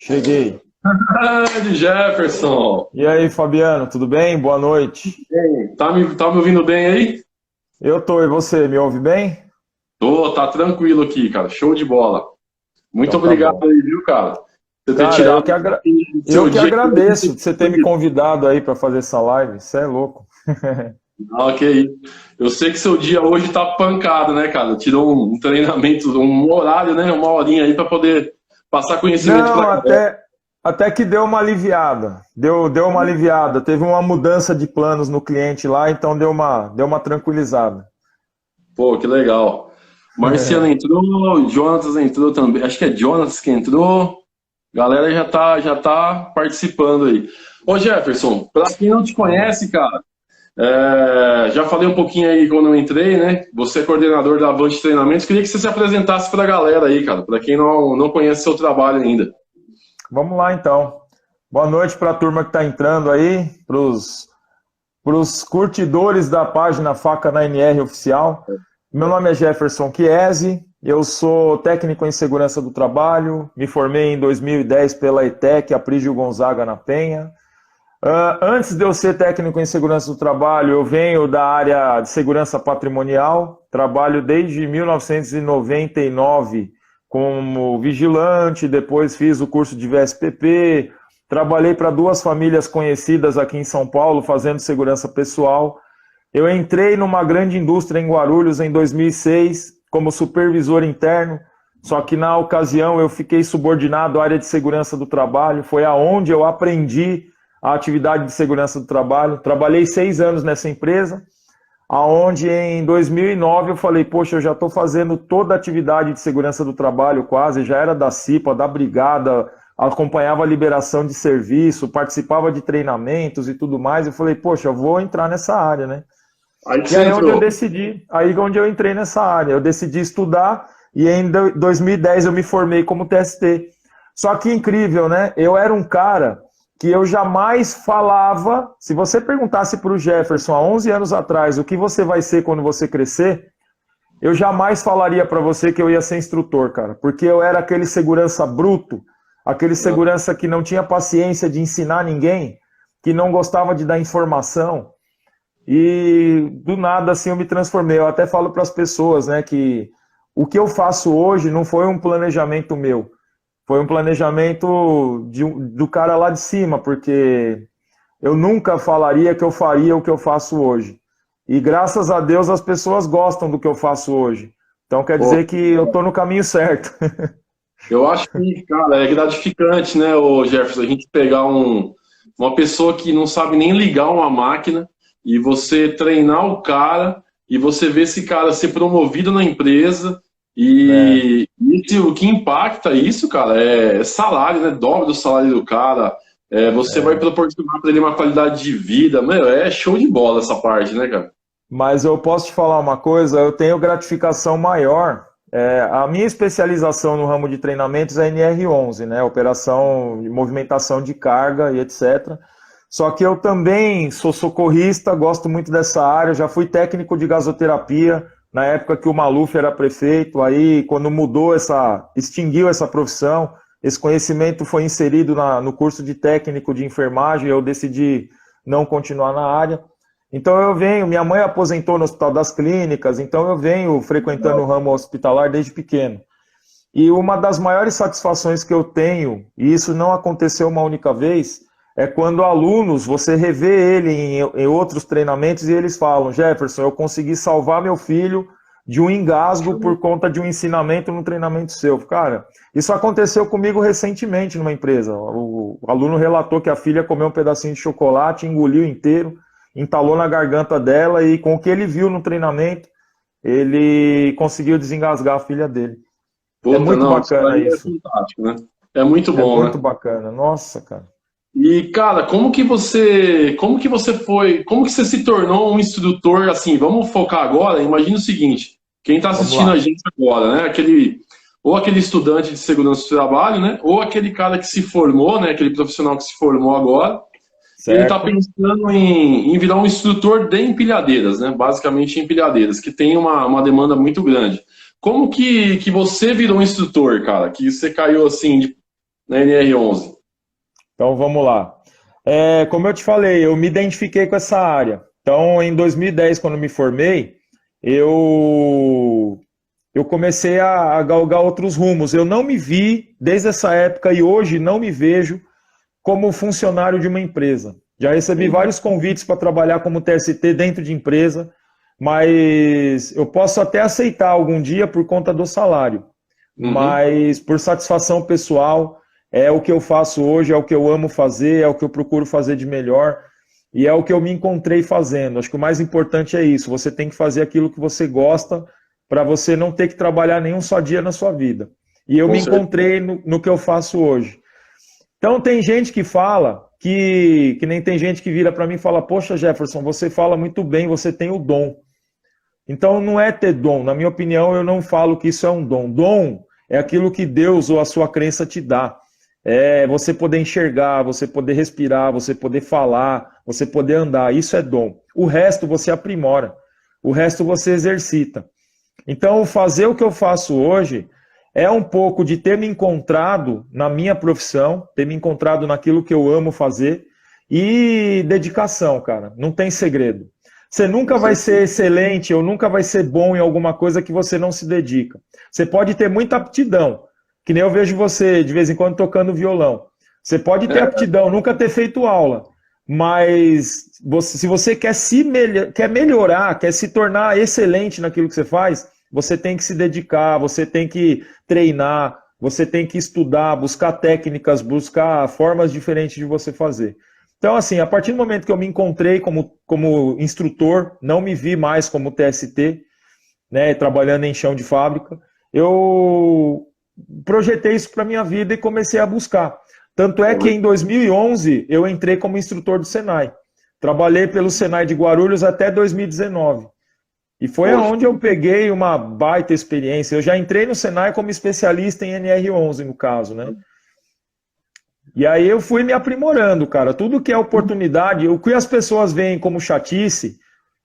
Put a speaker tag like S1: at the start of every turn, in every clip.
S1: Cheguei.
S2: Grande Jefferson!
S1: E aí, Fabiano, tudo bem? Boa noite.
S2: Tá me ouvindo bem aí?
S1: Eu tô, e você, me ouve bem?
S2: Tô, tá tranquilo aqui, cara. Show de bola. Muito
S1: Então tá
S2: obrigado
S1: bom.
S2: aí, viu, cara? Você ter
S1: Cara,
S2: tirado um pouquinho do
S1: eu
S2: seu
S1: que
S2: dia.
S1: agradeço de você ter me convidado aí para fazer essa live. Você é louco.
S2: Ah, ok. Eu sei que seu dia hoje tá pancado, né, cara? Tirou um treinamento, um horário, né? Uma horinha aí pra poder passar conhecimento pra
S1: Não,
S2: galera.
S1: até que deu uma aliviada. Deu uma aliviada. Teve uma mudança de planos no cliente lá, então deu uma tranquilizada.
S2: Pô, que legal. Marciano entrou, Jonatas entrou também. Acho que é Jonatas que entrou. Galera já tá participando aí. Ô Jefferson, para quem não te
S1: Vamos lá.
S2: conhece, cara, já falei um pouquinho aí quando eu entrei, né? Você é coordenador da Avante Treinamentos. Queria que você se apresentasse para a galera aí, cara, para quem não conhece seu trabalho ainda.
S1: Vamos lá, então. Boa noite para a turma que está entrando aí, para os curtidores da página Faca na NR Oficial. Meu nome é Jefferson Chiesi, eu sou técnico em segurança do trabalho, me formei em 2010 pela ETEC, Aprígio Gonzaga na Penha. Antes de eu ser técnico em segurança do trabalho, eu venho da área de segurança patrimonial, trabalho desde 1999 como vigilante, depois fiz o curso de VSPP, trabalhei para duas famílias conhecidas aqui em São Paulo fazendo segurança pessoal. Eu entrei numa grande indústria em Guarulhos em 2006 como supervisor interno, só que na ocasião eu fiquei subordinado à área de segurança do trabalho, foi aonde eu aprendi a atividade de segurança do trabalho. Trabalhei 6 anos nessa empresa, aonde em 2009 eu falei, poxa, eu já estou fazendo toda a atividade de segurança do trabalho quase, já era da CIPA, da brigada, acompanhava a liberação de serviço, participava de treinamentos e tudo mais. Eu falei, poxa, eu vou entrar nessa área, né?
S2: Aí que
S1: E
S2: você
S1: aí é onde eu
S2: entrou.
S1: decidi, aí é onde eu entrei nessa área. Eu decidi estudar e em 2010 eu me formei como TST. Só que incrível, né? Eu era um cara que eu jamais falava. Se você perguntasse para o Jefferson há 11 anos atrás o que você vai ser quando você crescer, eu jamais falaria para você que eu ia ser instrutor, cara, porque eu era aquele segurança bruto, aquele segurança que não tinha paciência de ensinar ninguém, que não gostava de dar informação. E do nada assim eu me transformei. Eu até falo para as pessoas, né, que o que eu faço hoje não foi um planejamento meu, foi um planejamento do cara lá de cima, porque eu nunca falaria que eu faria o que eu faço hoje. E graças a Deus as pessoas gostam do que eu faço hoje. Então quer
S2: Pô,
S1: dizer que eu estou no caminho certo.
S2: eu acho que, cara, é gratificante, né, ô Jefferson, a gente pegar uma pessoa que não sabe nem ligar uma máquina e você treinar o cara e você ver esse cara ser promovido na empresa
S1: É,
S2: o que impacta isso, cara, é salário, né? Dobra do salário do cara, você vai
S1: é.
S2: proporcionar para ele uma qualidade de vida, meu, é show de bola essa parte, né, cara?
S1: Mas eu posso te falar uma coisa, eu tenho gratificação maior. A minha especialização no ramo de treinamentos é NR11, né? Operação de movimentação de carga e etc. Só que eu também sou socorrista, gosto muito dessa área, já fui técnico de gasoterapia na época que o Maluf era prefeito, aí quando extinguiu essa profissão, esse conhecimento foi inserido no curso de técnico de enfermagem, eu decidi não continuar na área. Então minha mãe aposentou no Hospital das Clínicas, então eu venho frequentando o ramo hospitalar desde pequeno. E uma das maiores satisfações que eu tenho, e isso não aconteceu uma única vez, é quando alunos, você revê ele em outros treinamentos e eles falam, Jefferson, eu consegui salvar meu filho de um engasgo por conta de um ensinamento no treinamento seu. Cara, isso aconteceu comigo recentemente numa empresa. O aluno relatou que a filha comeu um pedacinho de chocolate, engoliu inteiro, entalou na garganta dela e com o que ele viu no treinamento, ele conseguiu desengasgar a filha dele. É
S2: Puta,
S1: muito
S2: não, isso
S1: bacana
S2: aí é
S1: isso.
S2: fantástico, né? É muito
S1: É
S2: bom,
S1: muito
S2: né?
S1: bacana. Nossa, cara.
S2: E, cara, como que você foi, como que você se tornou um instrutor, assim, vamos focar agora, imagina o seguinte, quem está
S1: Vamos
S2: assistindo a
S1: lá.
S2: gente agora, né, ou aquele estudante de segurança do trabalho, né, ou aquele cara que se formou, né, aquele profissional que se formou agora, e ele está
S1: Certo?
S2: pensando em virar um instrutor de empilhadeiras, né, basicamente empilhadeiras, que tem uma demanda muito grande. Como que você virou um instrutor, cara, que você caiu, assim, na NR11?
S1: Então vamos lá. Como eu te falei, eu me identifiquei com essa área. Então, em 2010, quando me formei, eu comecei a galgar outros rumos. Eu não me vi, desde essa época e hoje, não me vejo como funcionário de uma empresa. Já recebi vários convites para trabalhar como TST dentro de empresa, mas eu posso até aceitar algum dia por conta do salário. Mas por satisfação pessoal, é o que eu faço hoje, é o que eu amo fazer, é o que eu procuro fazer de melhor e é o que eu me encontrei fazendo. Acho que o mais importante é isso, você tem que fazer aquilo que você gosta para você não ter que trabalhar nenhum só dia na sua vida. E eu me encontrei no que eu faço hoje. Então tem gente que fala, que nem tem gente que vira para mim e fala, poxa Jefferson, você fala muito bem, você tem o dom. Então não é ter dom, na minha opinião eu não falo que isso é um dom. Dom é aquilo que Deus ou a sua crença te dá. É você poder enxergar, você poder respirar, você poder falar, você poder andar, isso é dom. O resto você aprimora, o resto você exercita. Então fazer o que eu faço hoje é um pouco de ter me encontrado na minha profissão, ter me encontrado naquilo que eu amo fazer e dedicação, cara, não tem segredo. Você nunca vai ser excelente ou nunca vai ser bom em alguma coisa que você não se dedica. Você pode ter muita aptidão, que nem eu vejo você de vez em quando tocando violão. Você pode ter aptidão, nunca ter feito aula, mas se você quer melhorar, quer se tornar excelente naquilo que você faz, você tem que se dedicar, você tem que treinar, você tem que estudar, buscar técnicas, buscar formas diferentes de você fazer. Então, assim, a partir do momento que eu me encontrei como instrutor, não me vi mais como TST, né, trabalhando em chão de fábrica, eu projetei isso para a minha vida e comecei a buscar. Tanto é que em 2011 eu entrei como instrutor do Senai. Trabalhei pelo Senai de Guarulhos até 2019. E foi onde eu peguei uma baita experiência. Eu já entrei no Senai como especialista em NR11, no caso, né? E aí eu fui me aprimorando, cara. Tudo que é oportunidade, o que as pessoas veem como chatice,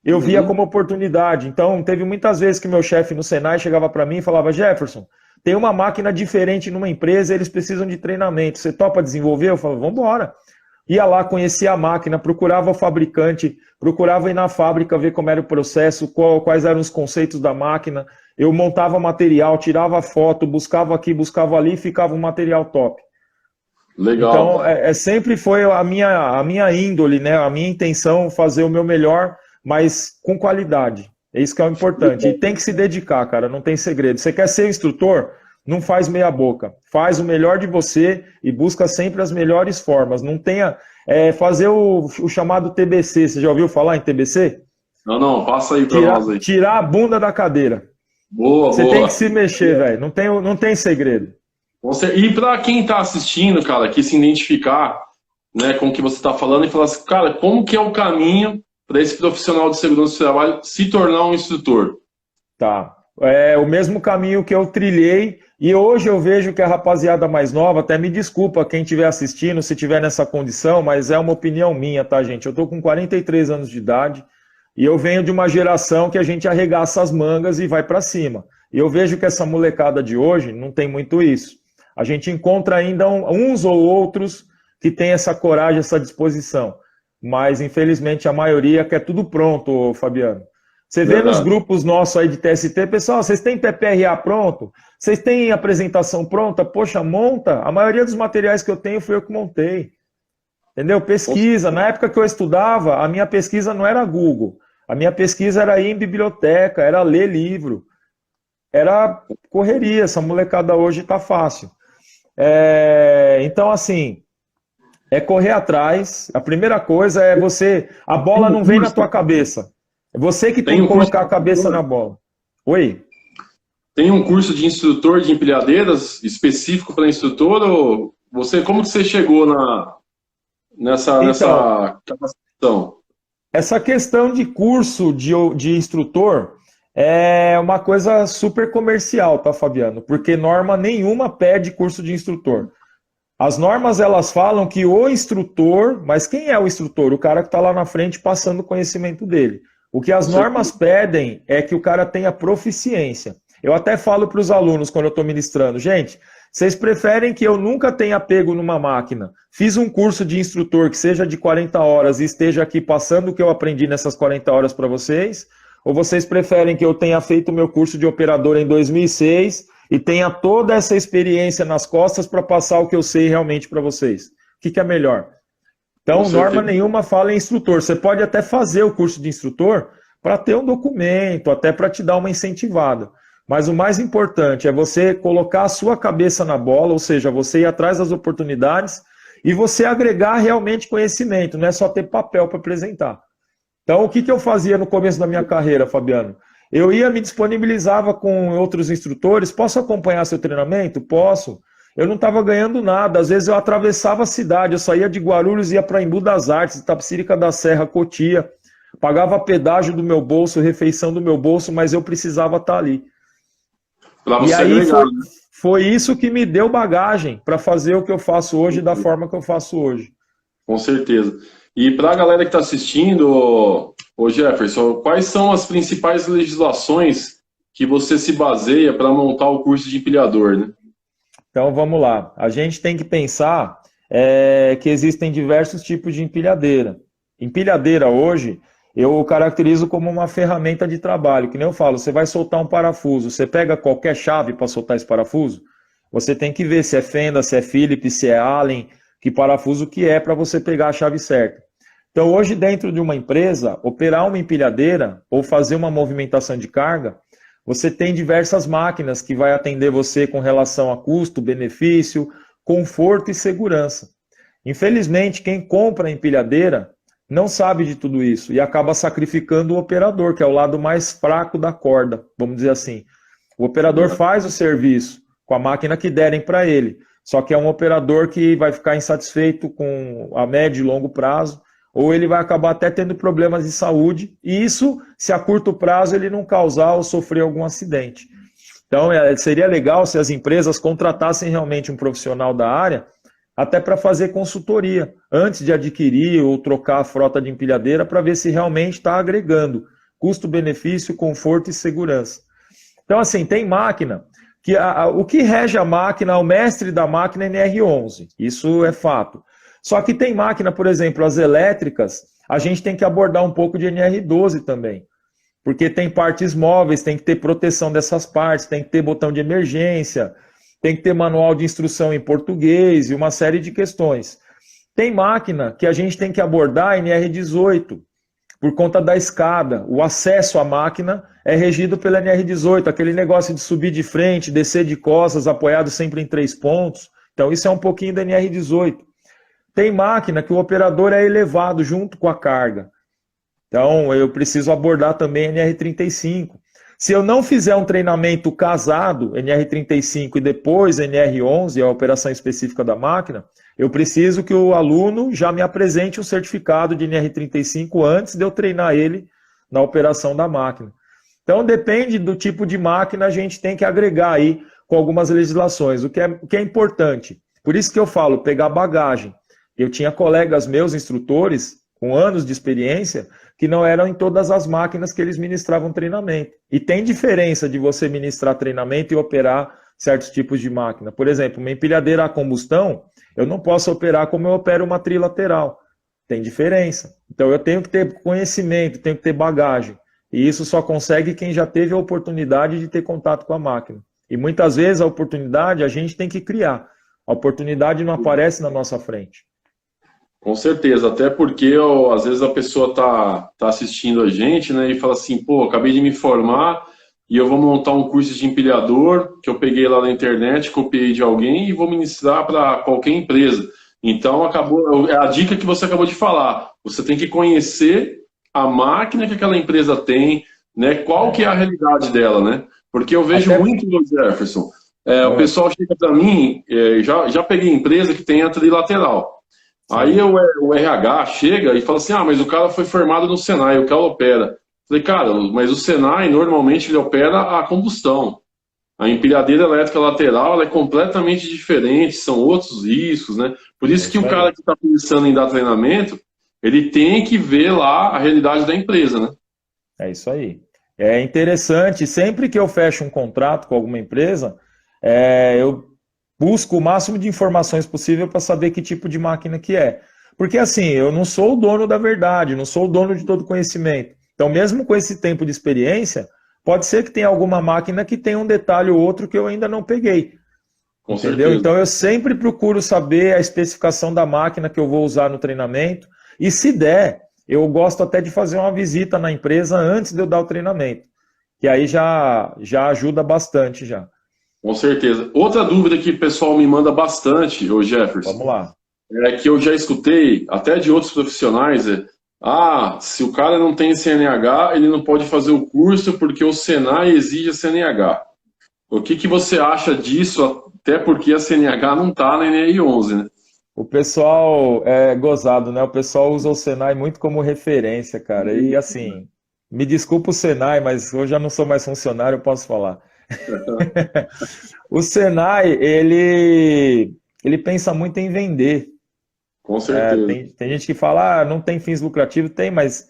S1: eu via como oportunidade. Então, teve muitas vezes que meu chefe no Senai chegava para mim e falava, Jefferson, tem uma máquina diferente numa empresa, eles precisam de treinamento. Você topa desenvolver? Eu falava, vamos embora. Ia lá, conhecia a máquina, procurava o fabricante, procurava ir na fábrica, ver como era o processo, quais eram os conceitos da máquina. Eu montava material, tirava foto, buscava aqui, buscava ali e ficava um material top.
S2: Legal.
S1: Então, sempre foi a minha índole, né? A minha intenção fazer o meu melhor, mas com qualidade. É isso que é o importante. E tem que se dedicar, cara, não tem segredo. Você quer ser instrutor? Não faz meia boca. Faz o melhor de você e busca sempre as melhores formas. Não tenha... fazer o chamado TBC. Você já ouviu falar em TBC?
S2: Não, passa aí pra nós aí.
S1: Tirar a bunda da cadeira.
S2: Boa.
S1: Você tem que se mexer, velho. Não tem segredo.
S2: E para quem está assistindo, cara, que se identificar, né, com o que você está falando e falar assim, cara, como que é o caminho para esse profissional de segurança do trabalho se tornar um instrutor?
S1: Tá. É o mesmo caminho que eu trilhei e hoje eu vejo que a rapaziada mais nova, até me desculpa quem estiver assistindo, se estiver nessa condição, mas é uma opinião minha, tá, gente? Eu tô com 43 anos de idade e eu venho de uma geração que a gente arregaça as mangas e vai para cima. E eu vejo que essa molecada de hoje não tem muito isso. A gente encontra ainda uns ou outros que têm essa coragem, essa disposição. Mas, infelizmente, a maioria quer tudo pronto, Fabiano. Você vê nos grupos nossos aí de TST, pessoal, vocês têm PPRA pronto? Vocês têm apresentação pronta? Poxa, monta. A maioria dos materiais que eu tenho foi eu que montei. Entendeu? Pesquisa. Na época que eu estudava, a minha pesquisa não era Google. A minha pesquisa era ir em biblioteca, era ler livro. Era correria. Essa molecada hoje tá fácil. Então, assim, é correr atrás. A primeira coisa é você... A bola não vem na tua cabeça. É você que tem que colocar a cabeça na bola. Oi?
S2: Tem um curso de instrutor de empilhadeiras específico para instrutor? Ou como que você chegou nessa capacitação? Essa
S1: questão de curso de instrutor é uma coisa super comercial, tá, Fabiano? Porque norma nenhuma pede curso de instrutor. As normas, elas falam que o instrutor... Mas quem é o instrutor? O cara que está lá na frente passando o conhecimento dele. O que as normas pedem é que o cara tenha proficiência. Eu até falo para os alunos quando eu estou ministrando, gente, Vocês preferem que eu nunca tenha pego numa máquina, fiz um curso de instrutor que seja de 40 horas e esteja aqui passando o que eu aprendi nessas 40 horas para vocês? Ou vocês preferem que eu tenha feito o meu curso de operador em 2006 e tenha toda essa experiência nas costas para passar o que eu sei realmente para vocês? O que é melhor? Então, norma nenhuma fala em instrutor. Você pode até fazer o curso de instrutor para ter um documento, até para te dar uma incentivada. Mas o mais importante é você colocar a sua cabeça na bola, ou seja, você ir atrás das oportunidades e você agregar realmente conhecimento, não é só ter papel para apresentar. Então, o que eu fazia no começo da minha carreira, Fabiano? Eu ia, me disponibilizava com outros instrutores, posso acompanhar seu treinamento? Posso. Eu não estava ganhando nada, às vezes eu atravessava a cidade, eu saía de Guarulhos, ia para Embu das Artes, Itapecerica da Serra, Cotia, pagava pedágio do meu bolso, refeição do meu bolso, mas eu precisava estar ali. E aí foi isso que me deu bagagem para fazer o que eu faço hoje da forma que eu faço hoje.
S2: Com certeza. E para a galera que está assistindo, ô Jefferson, quais são as principais legislações que você se baseia para montar o curso de empilhador, né?
S1: Então vamos lá. A gente tem que pensar que existem diversos tipos de empilhadeira. Empilhadeira hoje eu caracterizo como uma ferramenta de trabalho, que nem eu falo, você vai soltar um parafuso, você pega qualquer chave para soltar esse parafuso, você tem que ver se é fenda, se é Phillips, se é Allen, que parafuso que é para você pegar a chave certa. Então hoje dentro de uma empresa, operar uma empilhadeira ou fazer uma movimentação de carga, você tem diversas máquinas que vai atender você com relação a custo, benefício, conforto e segurança. Infelizmente, quem compra a empilhadeira não sabe de tudo isso e acaba sacrificando o operador, que é o lado mais fraco da corda, vamos dizer assim. O operador faz o serviço com a máquina que derem para ele, só que é um operador que vai ficar insatisfeito com a médio e longo prazo, ou ele vai acabar até tendo problemas de saúde, e isso se a curto prazo ele não causar ou sofrer algum acidente. Então seria legal se as empresas contratassem realmente um profissional da área, até para fazer consultoria, antes de adquirir ou trocar a frota de empilhadeira, para ver se realmente está agregando custo-benefício, conforto e segurança. Então, assim, tem máquina, que o que rege a máquina, o mestre da máquina é NR11, isso é fato. Só que tem máquina, por exemplo, as elétricas, a gente tem que abordar um pouco de NR12 também, porque tem partes móveis, tem que ter proteção dessas partes, tem que ter botão de emergência, tem que ter manual de instrução em português e uma série de questões. Tem máquina que a gente tem que abordar NR18, por conta da escada. O acesso à máquina é regido pela NR18, aquele negócio de subir de frente, descer de costas, apoiado sempre em 3 pontos. Então isso é um pouquinho da NR18. Tem máquina que o operador é elevado junto com a carga. Então eu preciso abordar também NR35. Se eu não fizer um treinamento casado, NR35 e depois NR11, a operação específica da máquina, eu preciso que o aluno já me apresente um certificado de NR35 antes de eu treinar ele na operação da máquina. Então, depende do tipo de máquina, a gente tem que agregar aí com algumas legislações, o que é importante. Por isso que eu falo, pegar bagagem. Eu tinha colegas meus, instrutores, com anos de experiência, que não eram em todas as máquinas que eles ministravam treinamento. E tem diferença de você ministrar treinamento e operar certos tipos de máquina. Por exemplo, uma empilhadeira a combustão, eu não posso operar como eu opero uma trilateral. Tem diferença. Então eu tenho que ter conhecimento, tenho que ter bagagem. E isso só consegue quem já teve a oportunidade de ter contato com a máquina. E muitas vezes a oportunidade a gente tem que criar. A oportunidade não aparece na nossa frente.
S2: Com certeza, até porque às vezes a pessoa tá assistindo a gente, né, e fala assim, pô, acabei de me formar e eu vou montar um curso de empilhador que eu peguei lá na internet, copiei de alguém e vou ministrar para qualquer empresa. Então, a dica que você acabou de falar, você tem que conhecer a máquina que aquela empresa tem, né, qual que é a realidade dela, né? Porque eu vejo muito, Jefferson, o pessoal chega para mim, já peguei empresa que tem a trilateral. Aí o RH chega e fala assim, mas o cara foi formado no Senai, o cara opera. Falei, cara, mas o Senai normalmente ele opera a combustão. A empilhadeira elétrica lateral ela é completamente diferente, são outros riscos, né? Por isso que o cara que está pensando em dar treinamento, ele tem que ver lá a realidade da empresa, né?
S1: É isso aí. É interessante, sempre que eu fecho um contrato com alguma empresa, eu busco o máximo de informações possível para saber que tipo de máquina que é. Porque assim, eu não sou o dono da verdade, não sou o dono de todo conhecimento. Então, mesmo com esse tempo de experiência, pode ser que tenha alguma máquina que tenha um detalhe ou outro que eu ainda não peguei.
S2: Com
S1: Entendeu?
S2: certeza.
S1: Então eu sempre procuro saber a especificação da máquina que eu vou usar no treinamento. E se der, eu gosto até de fazer uma visita na empresa antes de eu dar o treinamento. Que aí já ajuda bastante já.
S2: Com certeza. Outra dúvida que o pessoal me manda bastante, ô Jefferson,
S1: Vamos lá.
S2: é que eu já escutei, até de outros profissionais, se o cara não tem CNH, ele não pode fazer o curso porque o Senai exige CNH. O que você acha disso, até porque a CNH não está na NR11, né?
S1: O pessoal é gozado, né? O pessoal usa o Senai muito como referência, cara. E assim, me desculpa o Senai, mas eu já não sou mais funcionário, eu posso falar. O Senai, ele pensa muito em vender.
S2: Com certeza.
S1: Tem gente que fala, não tem fins lucrativos, tem, mas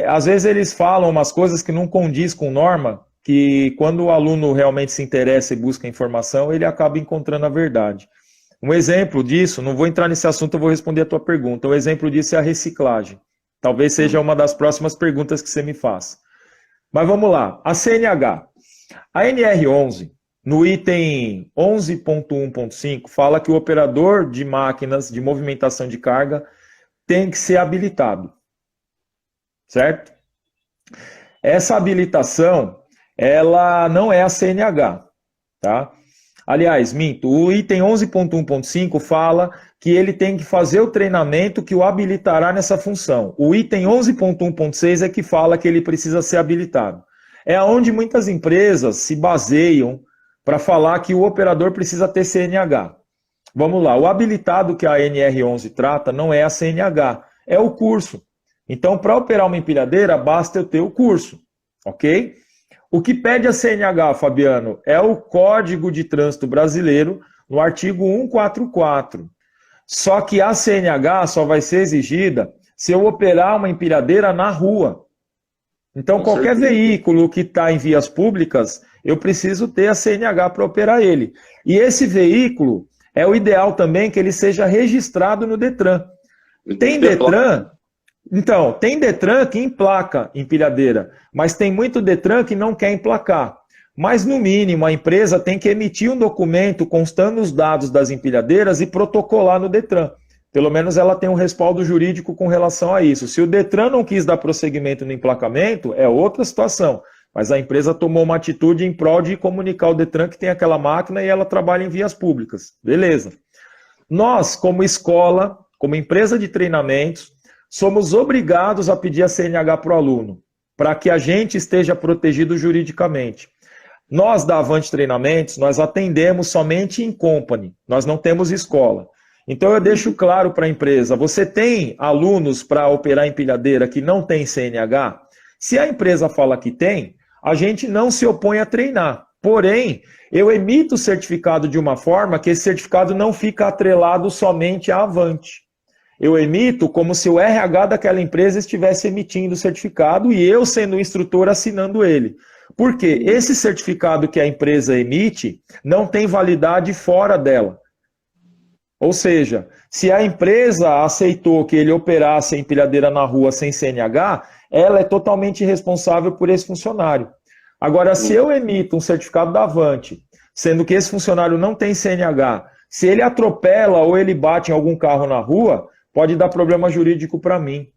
S1: às vezes eles falam umas coisas que não condiz com norma, que quando o aluno realmente se interessa e busca informação, ele acaba encontrando a verdade. Um exemplo disso, não vou entrar nesse assunto, eu vou responder a tua pergunta. Um exemplo disso é a reciclagem. Talvez seja uma das próximas perguntas que você me faça. Mas vamos lá, a CNH. A NR11, no item 11.1.5, fala que o operador de máquinas de movimentação de carga tem que ser habilitado. Certo? Essa habilitação, ela não é a CNH, tá? Aliás, minto, o item 11.1.5 fala que ele tem que fazer o treinamento que o habilitará nessa função. O item 11.1.6 é que fala que ele precisa ser habilitado. É onde muitas empresas se baseiam para falar que o operador precisa ter CNH. Vamos lá, o habilitado que a NR11 trata não é a CNH, é o curso. Então, para operar uma empilhadeira, basta eu ter o curso, ok? O que pede a CNH, Fabiano, é o Código de Trânsito Brasileiro, no artigo 144. Só que a CNH só vai ser exigida se eu operar uma empilhadeira na rua. Então, qualquer veículo que está em vias públicas, eu preciso ter a CNH para operar ele. E esse veículo, é o ideal também que ele seja registrado no Detran. Tem Detran... Então, tem Detran que emplaca empilhadeira, mas tem muito Detran que não quer emplacar. Mas, no mínimo, a empresa tem que emitir um documento constando os dados das empilhadeiras e protocolar no Detran. Pelo menos ela tem um respaldo jurídico com relação a isso. Se o Detran não quis dar prosseguimento no emplacamento, é outra situação. Mas a empresa tomou uma atitude em prol de comunicar ao Detran que tem aquela máquina e ela trabalha em vias públicas. Beleza. Nós, como escola, como empresa de treinamentos, somos obrigados a pedir a CNH para o aluno, para que a gente esteja protegido juridicamente. Nós, da Avante Treinamentos, nós atendemos somente em company, nós não temos escola. Então eu deixo claro para a empresa, você tem alunos para operar empilhadeira que não tem CNH? Se a empresa fala que tem, a gente não se opõe a treinar. Porém, eu emito o certificado de uma forma que esse certificado não fica atrelado somente à Avante. Eu emito como se o RH daquela empresa estivesse emitindo o certificado e eu, sendo o instrutor, assinando ele. Por quê? Esse certificado que a empresa emite não tem validade fora dela. Ou seja, se a empresa aceitou que ele operasse a empilhadeira na rua sem CNH, ela é totalmente responsável por esse funcionário. Agora, se eu emito um certificado da Avante, sendo que esse funcionário não tem CNH, se ele atropela ou ele bate em algum carro na rua, pode dar problema jurídico para mim.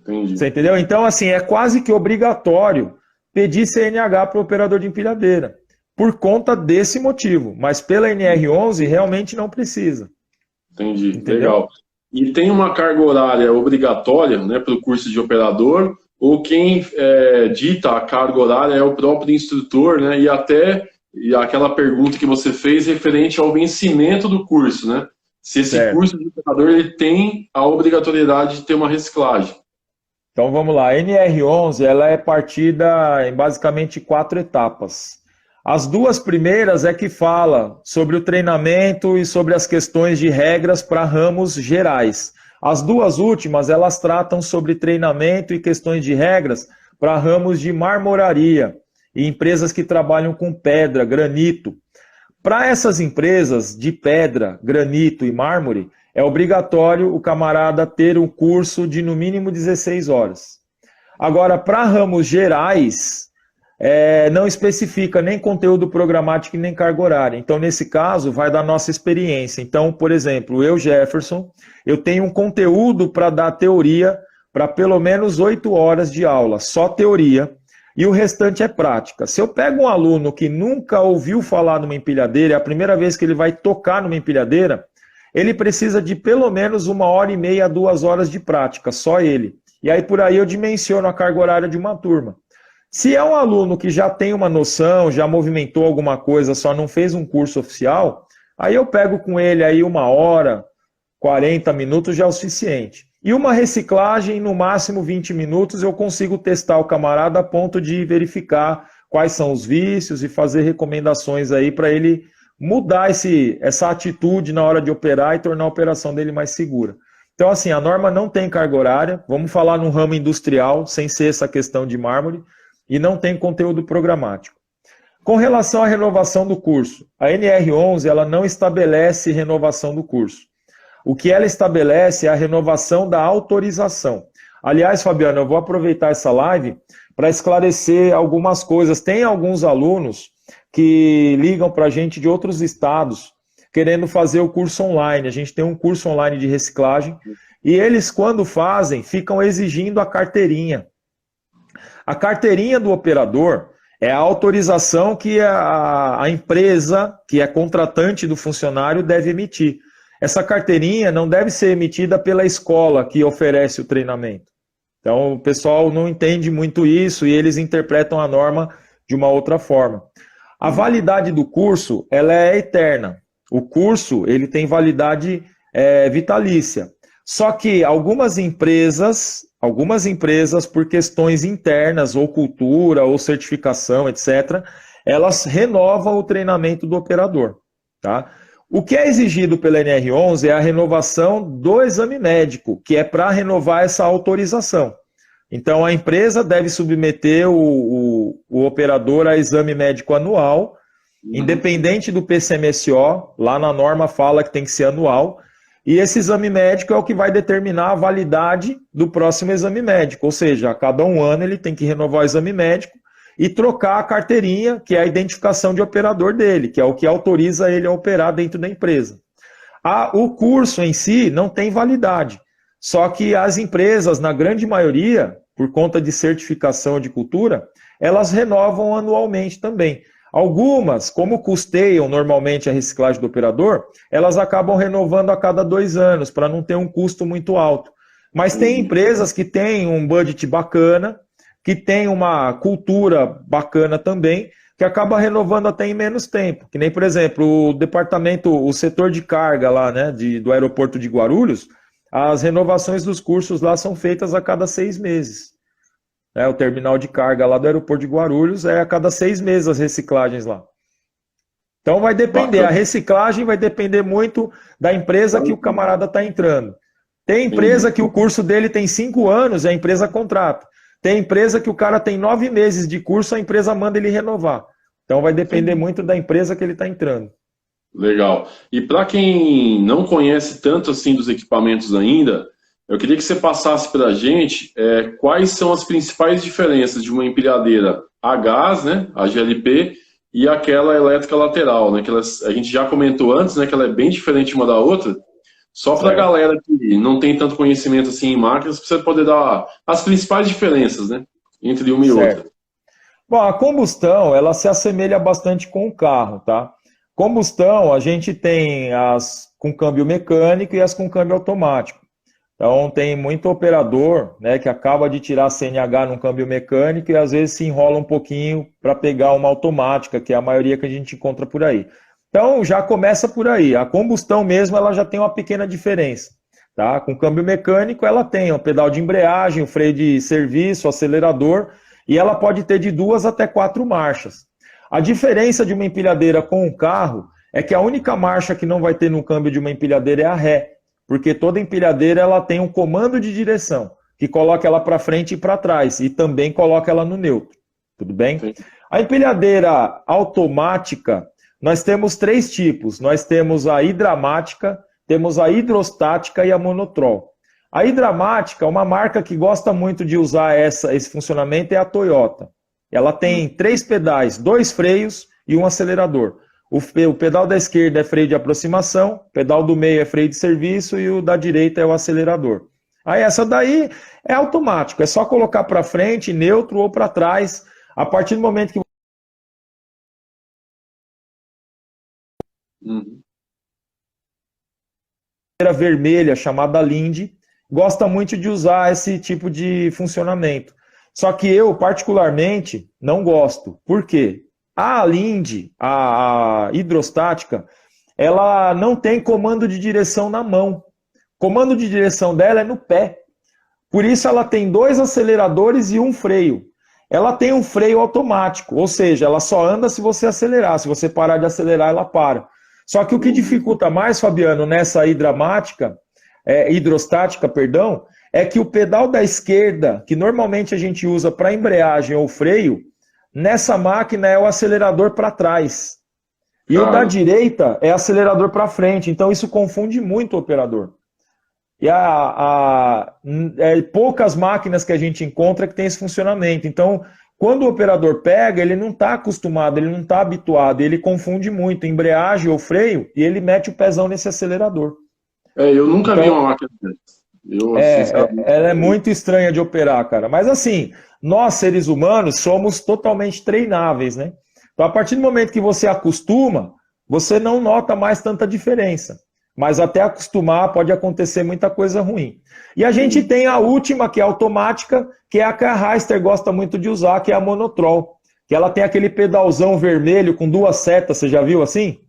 S2: Entendi.
S1: Você entendeu? Então, assim, é quase que obrigatório pedir CNH para o operador de empilhadeira, por conta desse motivo. Mas pela NR11, realmente não precisa.
S2: Entendi,
S1: Entendeu?
S2: legal. E tem uma carga horária obrigatória, né, para o curso de operador, ou quem dita a carga horária é o próprio instrutor, né, e aquela pergunta que você fez referente ao vencimento do curso, né? Se esse curso de operador ele tem a obrigatoriedade de ter uma reciclagem.
S1: Então vamos lá, a NR11 ela é partida em basicamente 4 etapas. As 2 primeiras é que fala sobre o treinamento e sobre as questões de regras para ramos gerais. As 2 últimas elas tratam sobre treinamento e questões de regras para ramos de marmoraria e empresas que trabalham com pedra, granito. Para essas empresas de pedra, granito e mármore, é obrigatório o camarada ter um curso de no mínimo 16 horas. Agora, para ramos gerais, não especifica nem conteúdo programático nem carga horária. Então, nesse caso, vai da nossa experiência. Então, por exemplo, eu, Jefferson, eu tenho um conteúdo para dar teoria para pelo menos 8 horas de aula, só teoria, e o restante é prática. Se eu pego um aluno que nunca ouviu falar numa empilhadeira, é a primeira vez que ele vai tocar numa empilhadeira, ele precisa de pelo menos 1h30 a 2 horas de prática, só ele. E aí por aí eu dimensiono a carga horária de uma turma. Se é um aluno que já tem uma noção, já movimentou alguma coisa, só não fez um curso oficial, aí eu pego com ele aí 1 hora, 40 minutos já é o suficiente. E uma reciclagem, no máximo 20 minutos, eu consigo testar o camarada a ponto de verificar quais são os vícios e fazer recomendações aí para ele mudar essa atitude na hora de operar e tornar a operação dele mais segura. Então, assim, a norma não tem carga horária, vamos falar num ramo industrial, sem ser essa questão de mármore, e não tem conteúdo programático. Com relação à renovação do curso, a NR11 ela não estabelece renovação do curso. O que ela estabelece é a renovação da autorização. Aliás, Fabiano, eu vou aproveitar essa live para esclarecer algumas coisas. Tem alguns alunos que ligam para a gente de outros estados querendo fazer o curso online. A gente tem um curso online de reciclagem e eles, quando fazem, ficam exigindo a carteirinha. A carteirinha do operador é a autorização que a empresa, que é contratante do funcionário, deve emitir. Essa carteirinha não deve ser emitida pela escola que oferece o treinamento. Então, o pessoal não entende muito isso e eles interpretam a norma de uma outra forma. A validade do curso, ela é eterna. O curso, ele tem validade vitalícia. Só que algumas empresas, por questões internas, ou cultura, ou certificação, etc., elas renovam o treinamento do operador, tá? O que é exigido pela NR11 é a renovação do exame médico, que é para renovar essa autorização. Então, a empresa deve submeter o operador a exame médico anual, independente do PCMSO, lá na norma fala que tem que ser anual, e esse exame médico é o que vai determinar a validade do próximo exame médico, ou seja, a cada 1 ano ele tem que renovar o exame médico e trocar a carteirinha, que é a identificação de operador dele, que é o que autoriza ele a operar dentro da empresa. O curso em si não tem validade, só que as empresas, na grande maioria, por conta de certificação de cultura, elas renovam anualmente também. Algumas, como custeiam normalmente a reciclagem do operador, elas acabam renovando a cada 2 anos, para não ter um custo muito alto. Mas tem empresas que têm um budget bacana, que tem uma cultura bacana também, que acaba renovando até em menos tempo. Que nem, por exemplo, o setor de carga lá, né, do aeroporto de Guarulhos, as renovações dos cursos lá são feitas a cada 6 meses. O terminal de carga lá do aeroporto de Guarulhos é a cada 6 meses as reciclagens lá. Então vai depender, a reciclagem vai depender muito da empresa que o camarada está entrando. Tem empresa que o curso dele tem 5 anos e a empresa contrata. Tem empresa que o cara tem 9 meses de curso, a empresa manda ele renovar. Então vai depender muito da empresa que ele está entrando.
S2: Legal. E para quem não conhece tanto assim dos equipamentos ainda, eu queria que você passasse para a gente quais são as principais diferenças de uma empilhadeira a gás, né, a GLP, e aquela elétrica lateral, né, que a gente já comentou antes, né, que ela é bem diferente uma da outra. Só para a galera que não tem tanto conhecimento assim em máquinas, para você poder dar as principais diferenças, né, entre uma e outra.
S1: Bom, a combustão, ela se assemelha bastante com o carro, tá? Combustão, a gente tem as com câmbio mecânico e as com câmbio automático. Então, tem muito operador, né, que acaba de tirar a CNH num câmbio mecânico e às vezes se enrola um pouquinho para pegar uma automática, que é a maioria que a gente encontra por aí. Então, já começa por aí. A combustão mesmo, ela já tem uma pequena diferença. Tá? Com câmbio mecânico, ela tem o pedal de embreagem, o freio de serviço, o acelerador, e ela pode ter de 2 até 4 marchas. A diferença de uma empilhadeira com um carro é que a única marcha que não vai ter no câmbio de uma empilhadeira é a ré, porque toda empilhadeira ela tem um comando de direção, que coloca ela para frente e para trás, e também coloca ela no neutro. Tudo bem? Sim. A empilhadeira automática, nós temos 3 tipos. Nós temos a hidramática, temos a hidrostática e a monotrol. A hidramática, uma marca que gosta muito de usar esse funcionamento é a Toyota. Ela tem 3 pedais, 2 freios e um acelerador. O pedal da esquerda é freio de aproximação, o pedal do meio é freio de serviço e o da direita é o acelerador. Aí essa daí é automático, é só colocar para frente, neutro ou para trás. A partir do momento que vermelha, chamada Lindy, gosta muito de usar esse tipo de funcionamento. Só que eu, particularmente, não gosto. Por quê? A Lindy, a hidrostática, ela não tem comando de direção na mão. O comando de direção dela é no pé. Por isso ela tem 2 aceleradores e um freio. Ela tem um freio automático, ou seja, ela só anda se você acelerar. Se você parar de acelerar, ela para. Só que o que dificulta mais, Fabiano, nessa hidrostática, é que o pedal da esquerda, que normalmente a gente usa para embreagem ou freio, nessa máquina é o acelerador para trás. E o da direita é acelerador para frente. Então isso confunde muito o operador. E poucas máquinas que a gente encontra que tem esse funcionamento. Então, quando o operador pega, ele não está acostumado, ele não está habituado, ele confunde muito embreagem ou freio e ele mete o pezão nesse acelerador.
S2: Eu nunca vi uma máquina dessa.
S1: Ela é muito estranha de operar, cara. Mas assim, nós seres humanos somos totalmente treináveis, né? Então, a partir do momento que você acostuma, você não nota mais tanta diferença. Mas até acostumar pode acontecer muita coisa ruim. E a gente tem a última, que é automática, que é a que a Hyster gosta muito de usar, que é a monotrol. Que ela tem aquele pedalzão vermelho com 2 setas, você já viu assim?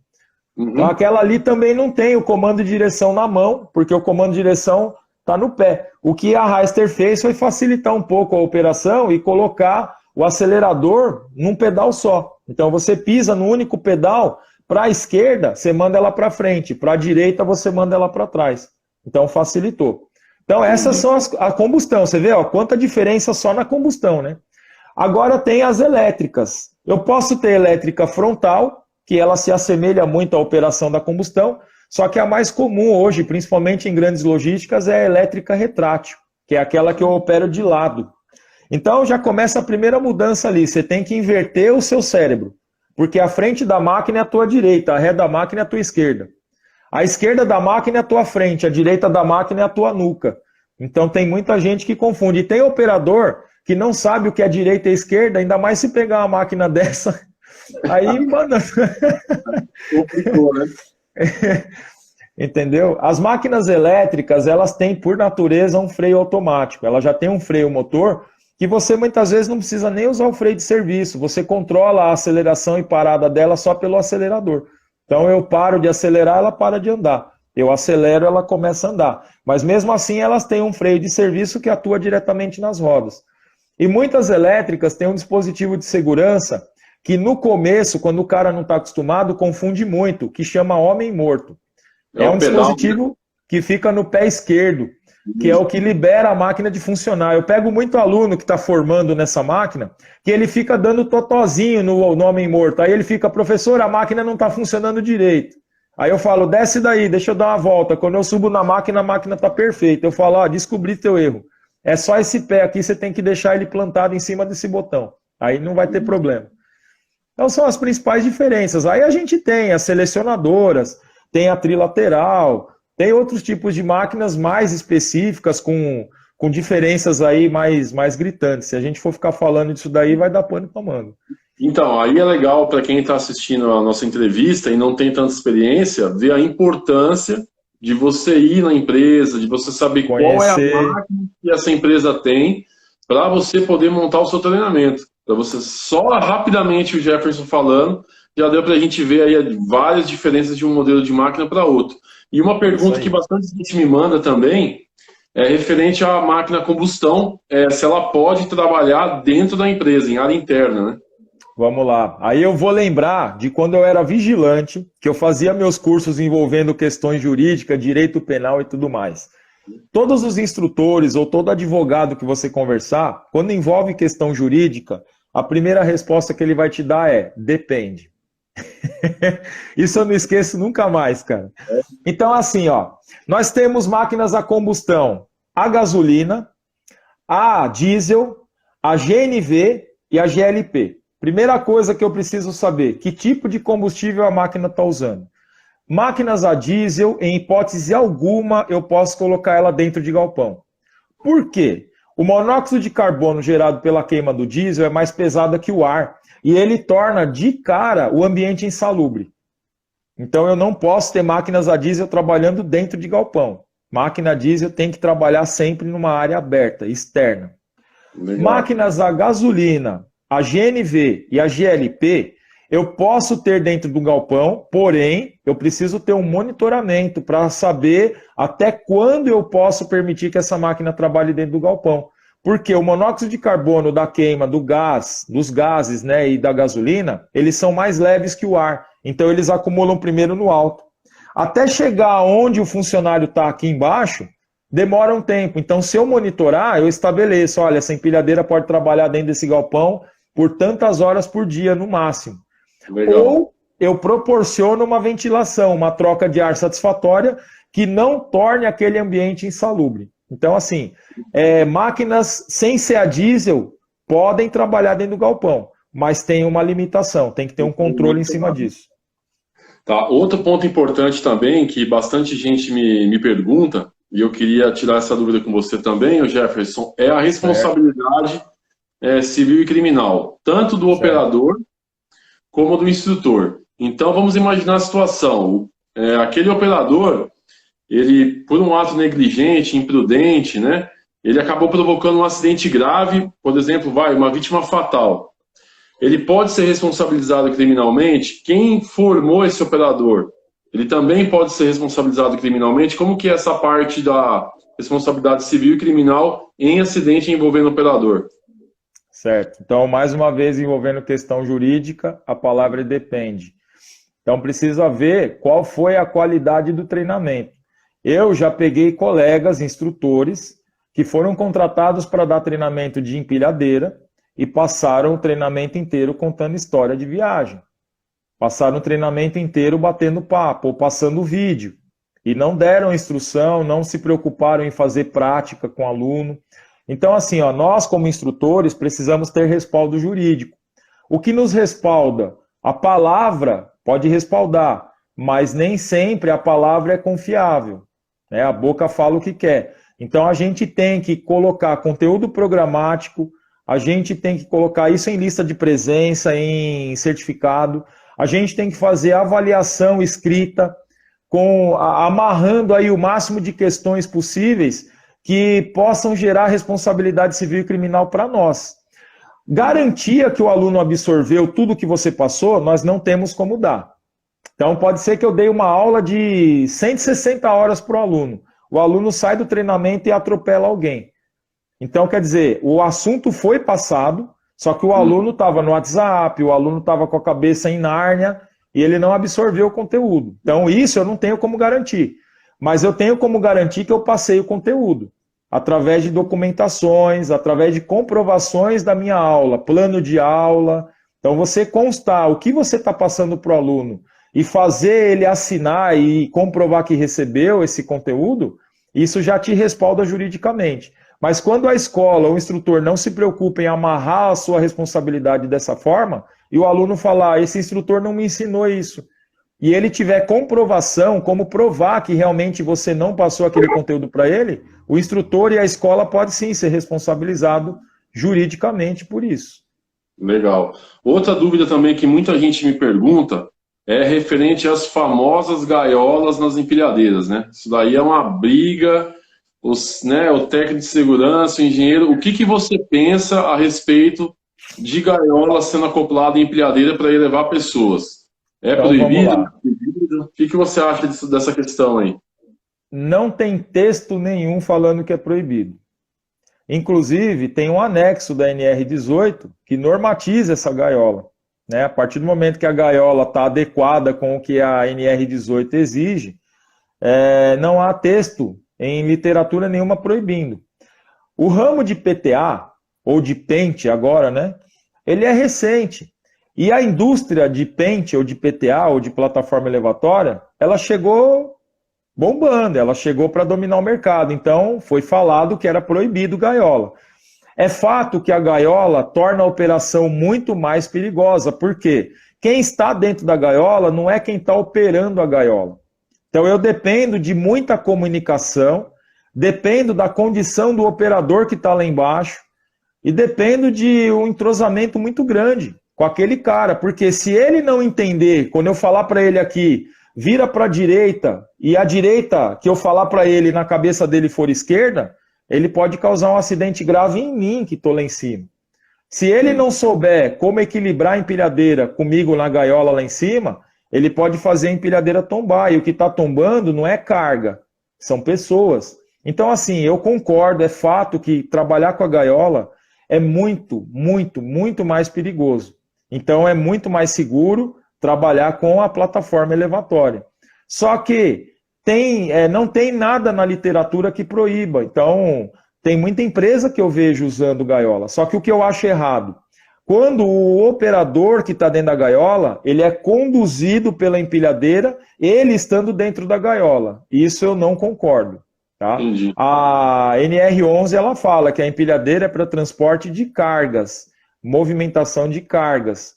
S1: Então aquela ali também não tem o comando de direção na mão, porque o comando de direção está no pé. O que a Hyster fez foi facilitar um pouco a operação e colocar o acelerador num pedal só. Então você pisa no único pedal. Para a esquerda, você manda ela para frente. Para a direita, você manda ela para trás. Então, facilitou. Então, essas são a combustão. Você vê quanta diferença só na combustão, né? Agora tem as elétricas. Eu posso ter elétrica frontal, que ela se assemelha muito à operação da combustão, só que a mais comum hoje, principalmente em grandes logísticas, é a elétrica retrátil, que é aquela que eu opero de lado. Então, já começa a primeira mudança ali. Você tem que inverter o seu cérebro. Porque a frente da máquina é a tua direita, a ré da máquina é a tua esquerda. A esquerda da máquina é a tua frente, a direita da máquina é a tua nuca. Então tem muita gente que confunde. E tem operador que não sabe o que é direita e esquerda, ainda mais se pegar uma máquina dessa. Aí, mano... Entendeu? As máquinas elétricas, elas têm, por natureza, um freio automático. Ela já tem um freio motor... que você muitas vezes não precisa nem usar o freio de serviço, você controla a aceleração e parada dela só pelo acelerador. Então eu paro de acelerar, ela para de andar. Eu acelero, ela começa a andar. Mas mesmo assim elas têm um freio de serviço que atua diretamente nas rodas. E muitas elétricas têm um dispositivo de segurança que no começo, quando o cara não está acostumado, confunde muito, que chama homem morto. É um dispositivo que fica no pé esquerdo, que é o que libera a máquina de funcionar. Eu pego muito aluno que está formando nessa máquina, que ele fica dando totozinho no homem morto. Aí ele fica, professor, a máquina não está funcionando direito. Aí eu falo, desce daí, deixa eu dar uma volta. Quando eu subo na máquina, a máquina está perfeita. Eu falo, descobri teu erro. É só esse pé aqui, você tem que deixar ele plantado em cima desse botão. Aí não vai ter problema. Então são as principais diferenças. Aí a gente tem as selecionadoras, tem a trilateral... Tem outros tipos de máquinas mais específicas, com diferenças aí mais gritantes. Se a gente for ficar falando disso daí, vai dar pano pra manga.
S2: Então, aí é legal para quem está assistindo a nossa entrevista e não tem tanta experiência, ver a importância de você ir na empresa, de você saber qual é a máquina que essa empresa tem, para você poder montar o seu treinamento. Para você, só rapidamente o Jefferson falando, já deu para a gente ver aí várias diferenças de um modelo de máquina para outro. E uma pergunta que bastante gente me manda também é referente à máquina a combustão, se ela pode trabalhar dentro da empresa, em área interna, né?
S1: Vamos lá. Aí eu vou lembrar de quando eu era vigilante, que eu fazia meus cursos envolvendo questões jurídicas, direito penal e tudo mais. Todos os instrutores ou todo advogado que você conversar, quando envolve questão jurídica, a primeira resposta que ele vai te dar é depende. Isso eu não esqueço nunca mais, cara. Então, assim, ó, nós temos máquinas a combustão a gasolina, a diesel, a GNV e a GLP. Primeira coisa que eu preciso saber, que tipo de combustível a máquina está usando? Máquinas a diesel, em hipótese alguma, eu posso colocar ela dentro de galpão. Por quê? O monóxido de carbono gerado pela queima do diesel é mais pesado que o ar e ele torna de cara o ambiente insalubre. Então eu não posso ter máquinas a diesel trabalhando dentro de galpão. Máquina a diesel tem que trabalhar sempre numa área aberta, externa. Legal. Máquinas a gasolina, a GNV e a GLP, eu posso ter dentro do galpão, porém, eu preciso ter um monitoramento para saber até quando eu posso permitir que essa máquina trabalhe dentro do galpão. Porque o monóxido de carbono da queima do gás, dos gases, né, e da gasolina, eles são mais leves que o ar. Então, eles acumulam primeiro no alto. Até chegar onde o funcionário está aqui embaixo, demora um tempo. Então, se eu monitorar, eu estabeleço, olha, essa empilhadeira pode trabalhar dentro desse galpão por tantas horas por dia, no máximo. Legal. Ou eu proporciono uma ventilação, uma troca de ar satisfatória que não torne aquele ambiente insalubre. Então, assim, máquinas sem ser a diesel podem trabalhar dentro do galpão, mas tem uma limitação, tem que ter um controle em cima disso.
S2: Tá. Outro ponto importante também, que bastante gente me pergunta, e eu queria tirar essa dúvida com você também, Jefferson, é a responsabilidade civil e criminal, tanto do operador como do instrutor. Então, vamos imaginar a situação. Aquele operador, ele, por um ato negligente, imprudente, né, ele acabou provocando um acidente grave, por exemplo, uma vítima fatal. Ele pode ser responsabilizado criminalmente? Quem formou esse operador? Ele também pode ser responsabilizado criminalmente? Como que é essa parte da responsabilidade civil e criminal em acidente envolvendo operador?
S1: Certo. Então, mais uma vez, envolvendo questão jurídica, a palavra depende. Então, precisa ver qual foi a qualidade do treinamento. Eu já peguei colegas, instrutores, que foram contratados para dar treinamento de empilhadeira e passaram o treinamento inteiro contando história de viagem. Passaram o treinamento inteiro batendo papo ou passando vídeo. E não deram instrução, não se preocuparam em fazer prática com o aluno. Então, assim, ó, nós como instrutores precisamos ter respaldo jurídico. O que nos respalda? A palavra pode respaldar, mas nem sempre a palavra é confiável, né? A boca fala o que quer. Então, a gente tem que colocar conteúdo programático, a gente tem que colocar isso em lista de presença, em certificado, a gente tem que fazer avaliação escrita, amarrando aí o máximo de questões possíveis que possam gerar responsabilidade civil e criminal para nós. Garantia que o aluno absorveu tudo que você passou, nós não temos como dar. Então pode ser que eu dei uma aula de 160 horas para o aluno sai do treinamento e atropela alguém. Então quer dizer, o assunto foi passado, só que o aluno estava no WhatsApp, o aluno estava com a cabeça em Nárnia e ele não absorveu o conteúdo. Então isso eu não tenho como garantir, mas eu tenho como garantir que eu passei o conteúdo. Através de documentações, através de comprovações da minha aula, plano de aula. Então, você constar o que você está passando para o aluno e fazer ele assinar e comprovar que recebeu esse conteúdo, isso já te respalda juridicamente. Mas quando a escola ou o instrutor não se preocupa em amarrar a sua responsabilidade dessa forma, e o aluno falar, esse instrutor não me ensinou isso, e ele tiver comprovação, como provar que realmente você não passou aquele conteúdo para ele, o instrutor e a escola podem sim ser responsabilizados juridicamente por isso.
S2: Legal. Outra dúvida também que muita gente me pergunta é referente às famosas gaiolas nas empilhadeiras, né? Isso daí é uma briga, o técnico de segurança, o engenheiro, o que você pensa a respeito de gaiola sendo acoplada em empilhadeira para elevar pessoas? É então, proibido? O que você acha dessa questão aí?
S1: Não tem texto nenhum falando que é proibido. Inclusive, tem um anexo da NR18 que normatiza essa gaiola. Né? A partir do momento que a gaiola está adequada com o que a NR18 exige, não há texto em literatura nenhuma proibindo. O ramo de PTA, ou de pente agora, né? Ele é recente. E a indústria de pente, ou de PTA, ou de plataforma elevatória, ela chegou bombando, ela chegou para dominar o mercado. Então, foi falado que era proibido gaiola. É fato que a gaiola torna a operação muito mais perigosa, porque quem está dentro da gaiola não é quem está operando a gaiola. Então eu dependo de muita comunicação, dependo da condição do operador que está lá embaixo e dependo de um entrosamento muito grande com aquele cara, porque se ele não entender, quando eu falar para ele aqui, vira para a direita, e a direita que eu falar para ele na cabeça dele for esquerda, ele pode causar um acidente grave em mim, que estou lá em cima. Se ele não souber como equilibrar a empilhadeira comigo na gaiola lá em cima, ele pode fazer a empilhadeira tombar. E o que está tombando não é carga, são pessoas. Então, assim, eu concordo, é fato que trabalhar com a gaiola é muito, muito, muito mais perigoso. Então, é muito mais seguro trabalhar com a plataforma elevatória. Só que não tem nada na literatura que proíba. Então, tem muita empresa que eu vejo usando gaiola. Só que o que eu acho errado, quando o operador que está dentro da gaiola, ele é conduzido pela empilhadeira, ele estando dentro da gaiola. Isso eu não concordo. Tá? A NR11 ela fala que a empilhadeira é para transporte de cargas, movimentação de cargas.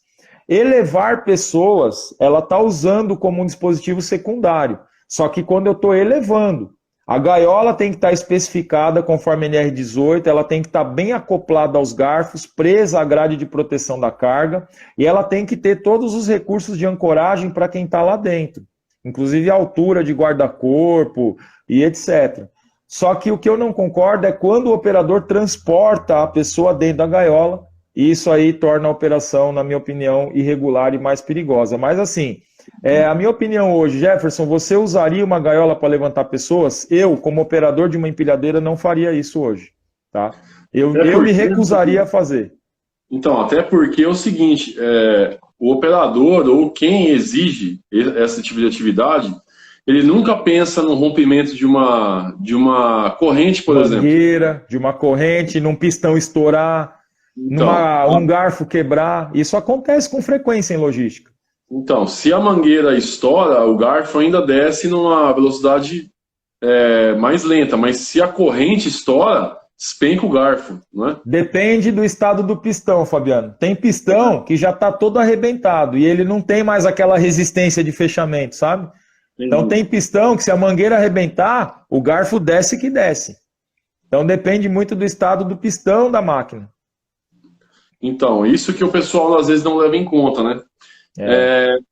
S1: Elevar pessoas, ela está usando como um dispositivo secundário. Só que quando eu estou elevando, a gaiola tem que estar especificada conforme a NR18, ela tem que estar bem acoplada aos garfos, presa à grade de proteção da carga, e ela tem que ter todos os recursos de ancoragem para quem está lá dentro, inclusive a altura de guarda-corpo e etc. Só que o que eu não concordo é quando o operador transporta a pessoa dentro da gaiola, e isso aí torna a operação, na minha opinião, irregular e mais perigosa. Mas assim, a minha opinião hoje, Jefferson, você usaria uma gaiola para levantar pessoas? Eu, como operador de uma empilhadeira, não faria isso hoje. Tá? Eu me recusaria a fazer.
S2: Então, até porque é o seguinte, o operador ou quem exige esse tipo de atividade, ele nunca pensa no rompimento de uma corrente, por exemplo.
S1: De uma corrente, num pistão estourar, então, um garfo quebrar. Isso acontece com frequência em logística.
S2: Então, se a mangueira estoura, o garfo ainda desce numa velocidade mais lenta, mas se a corrente estoura, despenca o garfo, não é?
S1: Depende do estado do pistão, Fabiano. Tem pistão que já está todo arrebentado e ele não tem mais aquela resistência de fechamento, sabe? Então tem pistão que se a mangueira arrebentar, o garfo desce que desce. Então depende muito do estado do pistão da máquina.
S2: Então, isso que o pessoal às vezes não leva em conta, né?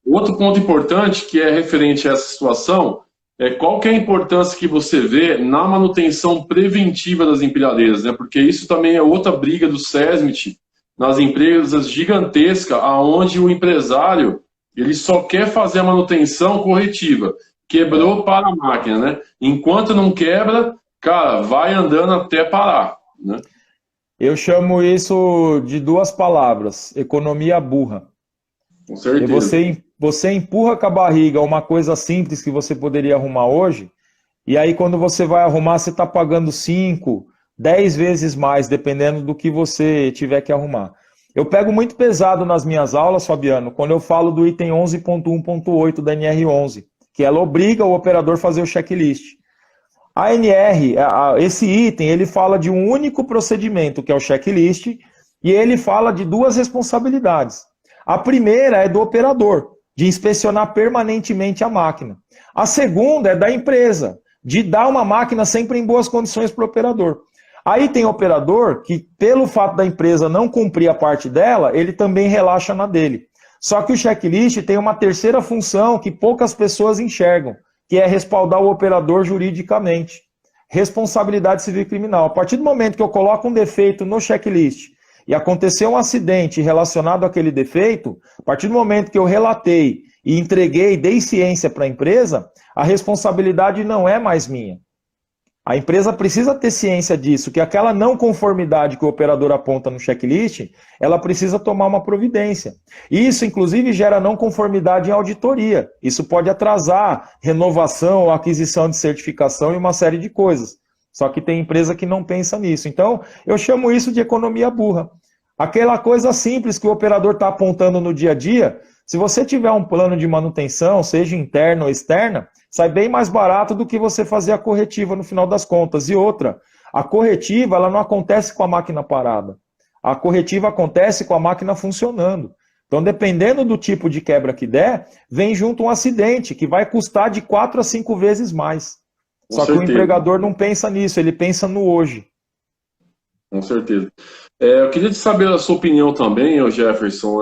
S2: Outro ponto importante que é referente a essa situação é qual que é a importância que você vê na manutenção preventiva das empilhadeiras, né? Porque isso também é outra briga do SESMIT nas empresas gigantescas, aonde o empresário ele só quer fazer a manutenção corretiva. Quebrou para a máquina, né? Enquanto não quebra, cara, vai andando até parar, né?
S1: Eu chamo isso de duas palavras, economia burra.
S2: Com certeza.
S1: E você empurra com a barriga uma coisa simples que você poderia arrumar hoje, e aí quando você vai arrumar, você está pagando 5, 10 vezes mais, dependendo do que você tiver que arrumar. Eu pego muito pesado nas minhas aulas, Fabiano, quando eu falo do item 11.1.8 da NR11, que ela obriga o operador a fazer o checklist. A NR, esse item, ele fala de um único procedimento, que é o checklist, e ele fala de duas responsabilidades. A primeira é do operador, de inspecionar permanentemente a máquina. A segunda é da empresa, de dar uma máquina sempre em boas condições para o operador. Aí tem operador que, pelo fato da empresa não cumprir a parte dela, ele também relaxa na dele. Só que o checklist tem uma terceira função que poucas pessoas enxergam, que é respaldar o operador juridicamente. Responsabilidade civil e criminal. A partir do momento que eu coloco um defeito no checklist e aconteceu um acidente relacionado àquele defeito, a partir do momento que eu relatei e entreguei, dei ciência para a empresa, a responsabilidade não é mais minha. A empresa precisa ter ciência disso, que aquela não conformidade que o operador aponta no checklist, ela precisa tomar uma providência. Isso, inclusive, gera não conformidade em auditoria. Isso pode atrasar renovação ou aquisição de certificação e uma série de coisas. Só que tem empresa que não pensa nisso. Então, eu chamo isso de economia burra. Aquela coisa simples que o operador está apontando no dia a dia, se você tiver um plano de manutenção, seja interna ou externa, sai bem mais barato do que você fazer a corretiva no final das contas. E outra, a corretiva ela não acontece com a máquina parada. A corretiva acontece com a máquina funcionando. Então, dependendo do tipo de quebra que der, vem junto um acidente, que vai custar de 4 a 5 vezes mais. Só que o empregador não pensa nisso, ele pensa no hoje.
S2: Com certeza. Eu queria saber a sua opinião também, Jefferson.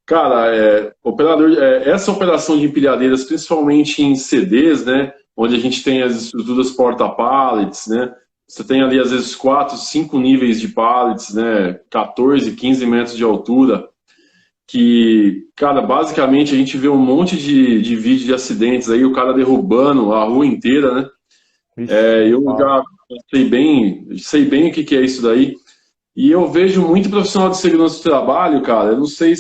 S2: Cara, operador, essa operação de empilhadeiras, principalmente em CDs, né, onde a gente tem as estruturas porta-pallets, né, você tem ali às vezes 4, 5 níveis de pallets, né, 14, 15 metros de altura, que, cara, basicamente a gente vê um monte de vídeo de acidentes aí, o cara derrubando a rua inteira, né? Eu já sei bem o que é isso daí. E eu vejo muito profissional de segurança do trabalho, cara, eu não sei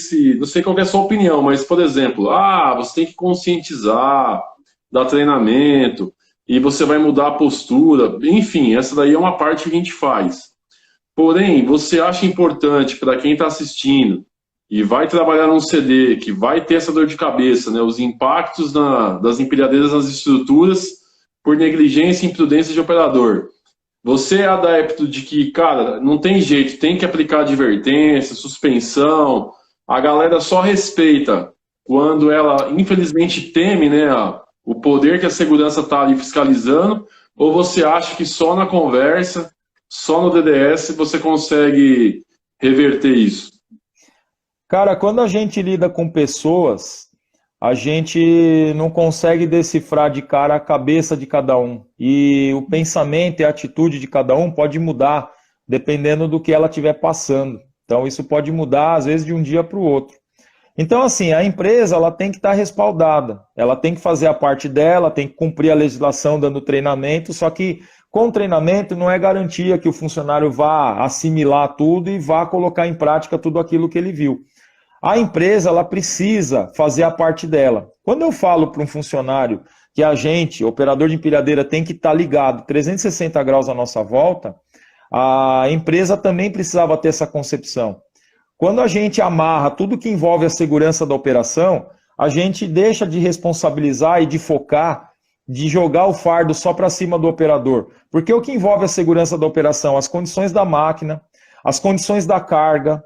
S2: qual que é a sua opinião, mas, por exemplo, você tem que conscientizar, dar treinamento, e você vai mudar a postura, enfim, essa daí é uma parte que a gente faz. Porém, você acha importante para quem está assistindo e vai trabalhar num CD, que vai ter essa dor de cabeça, né, os impactos das empilhadeiras nas estruturas por negligência e imprudência de operador. Você é adepto de que, cara, não tem jeito, tem que aplicar advertência, suspensão, a galera só respeita quando ela, infelizmente, teme, né, o poder que a segurança está ali fiscalizando, ou você acha que só na conversa, só no DDS, você consegue reverter isso?
S1: Cara, quando a gente lida com pessoas, a gente não consegue decifrar de cara a cabeça de cada um. E o pensamento e a atitude de cada um pode mudar, dependendo do que ela estiver passando. Então isso pode mudar, às vezes, de um dia para o outro. Então, assim, a empresa ela tem que estar respaldada. Ela tem que fazer a parte dela, tem que cumprir a legislação dando treinamento, só que com treinamento não é garantia que o funcionário vá assimilar tudo e vá colocar em prática tudo aquilo que ele viu. A empresa ela precisa fazer a parte dela. Quando eu falo para um funcionário que a gente, operador de empilhadeira, tem que estar ligado 360 graus à nossa volta, a empresa também precisava ter essa concepção. Quando a gente amarra tudo que envolve a segurança da operação, a gente deixa de responsabilizar e de focar, de jogar o fardo só para cima do operador. Porque o que envolve a segurança da operação? As condições da máquina, as condições da carga,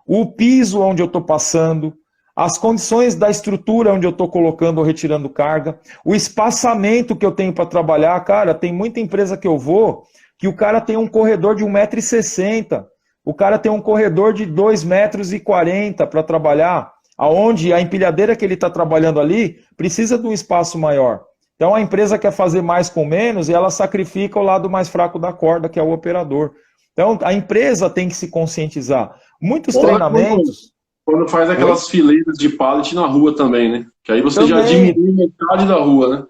S1: o piso onde eu estou passando, as condições da estrutura onde eu estou colocando ou retirando carga, o espaçamento que eu tenho para trabalhar. Cara, tem muita empresa que eu vou que o cara tem um corredor de 1,60 m, o cara tem um corredor de 2,40 m para trabalhar, aonde a empilhadeira que ele está trabalhando ali precisa de um espaço maior. Então a empresa quer fazer mais com menos e ela sacrifica o lado mais fraco da corda, que é o operador. Então a empresa tem que se conscientizar. Muitos treinamentos...
S2: Quando faz aquelas fileiras de pallet na rua também, né? Que aí você também já diminui metade da rua,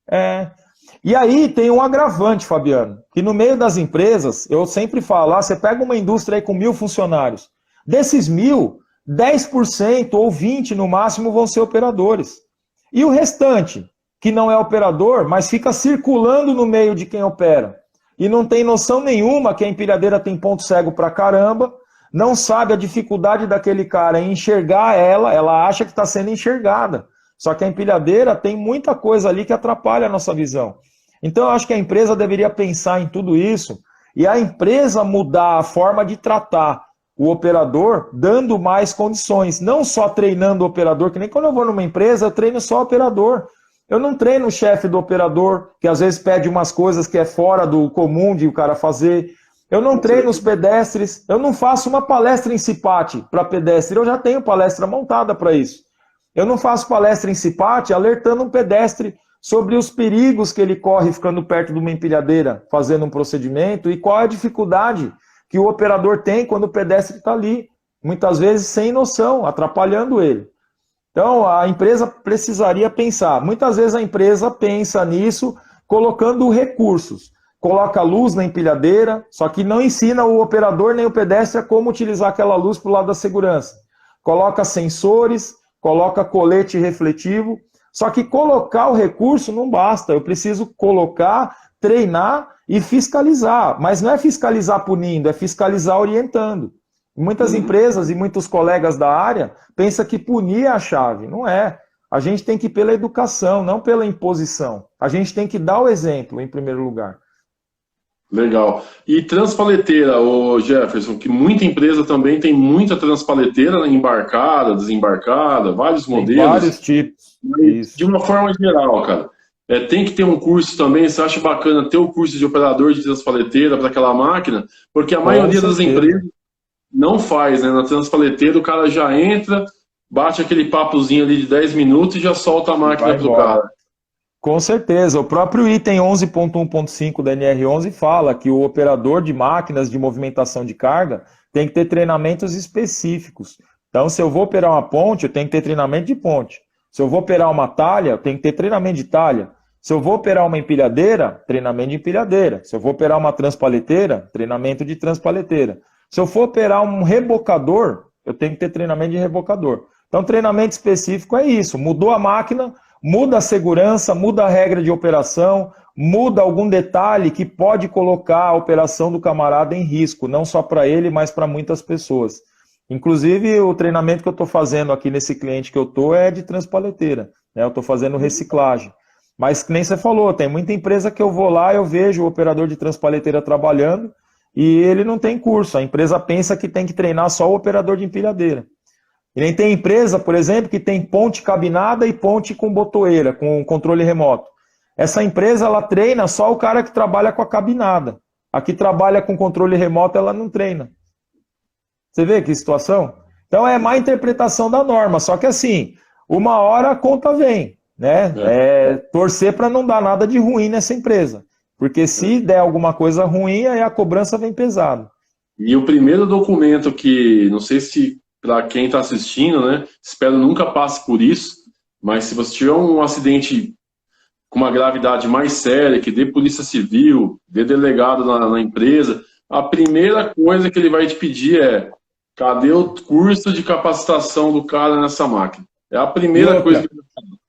S2: né?
S1: E aí tem um agravante, Fabiano, que no meio das empresas, eu sempre falo, você pega uma indústria aí com 1.000 funcionários, desses 1.000, 10% ou 20% no máximo vão ser operadores. E o restante, que não é operador, mas fica circulando no meio de quem opera, e não tem noção nenhuma que a empilhadeira tem ponto cego pra caramba, não sabe a dificuldade daquele cara em enxergar ela acha que está sendo enxergada. Só que a empilhadeira tem muita coisa ali que atrapalha a nossa visão. Então eu acho que a empresa deveria pensar em tudo isso e a empresa mudar a forma de tratar o operador, dando mais condições. Não só treinando o operador, que nem quando eu vou numa empresa, eu treino só o operador. Eu não treino o chefe do operador, que às vezes pede umas coisas que é fora do comum de o cara fazer. Eu não treino os pedestres, eu não faço uma palestra em CIPAT para pedestre, eu já tenho palestra montada para isso. Eu não faço palestra em CIPAT alertando um pedestre sobre os perigos que ele corre ficando perto de uma empilhadeira, fazendo um procedimento, e qual é a dificuldade que o operador tem quando o pedestre está ali, muitas vezes sem noção, atrapalhando ele. Então a empresa precisaria pensar, muitas vezes a empresa pensa nisso colocando recursos. Coloca luz na empilhadeira, só que não ensina o operador nem o pedestre a como utilizar aquela luz para o lado da segurança. Coloca sensores, coloca colete refletivo, só que colocar o recurso não basta, eu preciso colocar, treinar e fiscalizar. Mas não é fiscalizar punindo, é fiscalizar orientando. Muitas empresas e muitos colegas da área pensam que punir é a chave. Não é. A gente tem que ir pela educação, não pela imposição. A gente tem que dar o exemplo, em primeiro lugar.
S2: Legal. E transpaleteira, ô Jefferson, que muita empresa também tem muita transpaleteira, né, embarcada, desembarcada, vários
S1: Tem
S2: modelos.
S1: vários tipos. Isso.
S2: De uma forma geral, cara, tem que ter um curso também. Você acha bacana ter o curso de operador de transpaleteira para aquela máquina? Porque a maioria das empresas não faz, né? Na transpaleteira o cara já entra, bate aquele papozinho ali de 10 minutos e já solta a máquina pro cara.
S1: Com certeza. O próprio item 11.1.5 da NR11 fala que o operador de máquinas de movimentação de carga tem que ter treinamentos específicos. Então, se eu vou operar uma ponte, eu tenho que ter treinamento de ponte. Se eu vou operar uma talha, eu tenho que ter treinamento de talha. Se eu vou operar uma empilhadeira, treinamento de empilhadeira. Se eu vou operar uma transpaleteira, treinamento de transpaleteira. Se eu for operar um rebocador, eu tenho que ter treinamento de rebocador. Então, treinamento específico é isso. Mudou a máquina, muda a segurança, muda a regra de operação, muda algum detalhe que pode colocar a operação do camarada em risco, não só para ele, mas para muitas pessoas. Inclusive, o treinamento que eu estou fazendo aqui nesse cliente que eu estou é de transpaleteira, né? Eu estou fazendo reciclagem. Mas, que nem você falou, tem muita empresa que eu vou lá, eu vejo o operador de transpaleteira trabalhando e ele não tem curso. A empresa pensa que tem que treinar só o operador de empilhadeira. E nem tem empresa, por exemplo, que tem ponte cabinada e ponte com botoeira, com controle remoto. Essa empresa, ela treina só o cara que trabalha com a cabinada. A que trabalha com controle remoto, ela não treina. Você vê que situação? Então é má interpretação da norma, só que assim, uma hora a conta vem, né? Torcer para não dar nada de ruim nessa empresa. Porque se der alguma coisa ruim, aí a cobrança vem pesada.
S2: E o primeiro documento que, não sei se para quem está assistindo, né? Espero nunca passe por isso, mas se você tiver um acidente com uma gravidade mais séria, que dê polícia civil, dê delegado na empresa, a primeira coisa que ele vai te pedir é: cadê o curso de capacitação do cara nessa máquina? É a primeira coisa que ele vai pedir.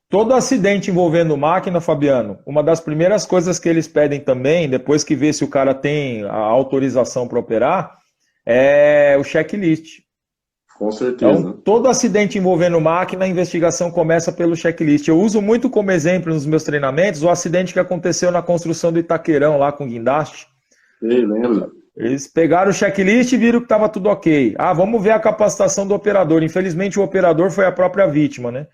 S1: Todo acidente envolvendo máquina, Fabiano, uma das primeiras coisas que eles pedem também, depois que vê se o cara tem a autorização para operar, é o checklist.
S2: Com certeza.
S1: Então, todo acidente envolvendo máquina, a investigação começa pelo checklist. Eu uso muito como exemplo nos meus treinamentos o acidente que aconteceu na construção do Itaquerão, lá com o guindaste.
S2: Sei, lembro.
S1: Eles pegaram o checklist e viram que estava tudo ok. Ah, vamos ver a capacitação do operador. Infelizmente, o operador foi a própria vítima, né?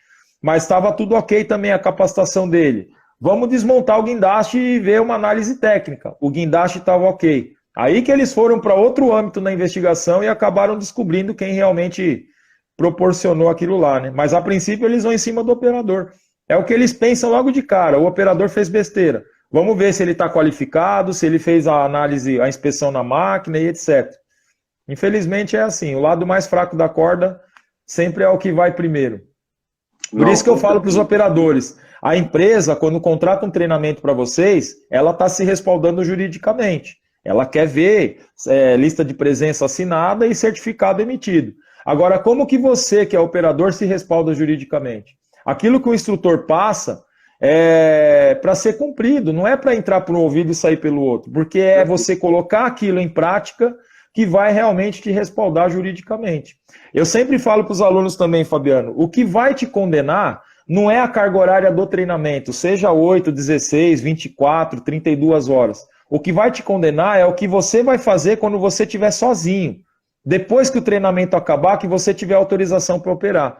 S1: Mas estava tudo ok também a capacitação dele. Vamos desmontar o guindaste e ver uma análise técnica. O guindaste estava ok. Aí que eles foram para outro âmbito na investigação e acabaram descobrindo quem realmente proporcionou aquilo lá, né? Mas a princípio eles vão em cima do operador. É o que eles pensam logo de cara. O operador fez besteira. Vamos ver se ele está qualificado, se ele fez a análise, a inspeção na máquina e etc. Infelizmente é assim. O lado mais fraco da corda sempre é o que vai primeiro. Por isso que eu falo para os operadores. A empresa, quando contrata um treinamento para vocês, ela está se respaldando juridicamente. Ela quer ver lista de presença assinada e certificado emitido. Agora, como que você, que é operador, se respalda juridicamente? Aquilo que o instrutor passa é para ser cumprido, não é para entrar por um ouvido e sair pelo outro, porque é você colocar aquilo em prática que vai realmente te respaldar juridicamente. Eu sempre falo para os alunos também, Fabiano, o que vai te condenar não é a carga horária do treinamento, seja 8, 16, 24, 32 horas. O que vai te condenar é o que você vai fazer quando você estiver sozinho. Depois que o treinamento acabar, que você tiver autorização para operar.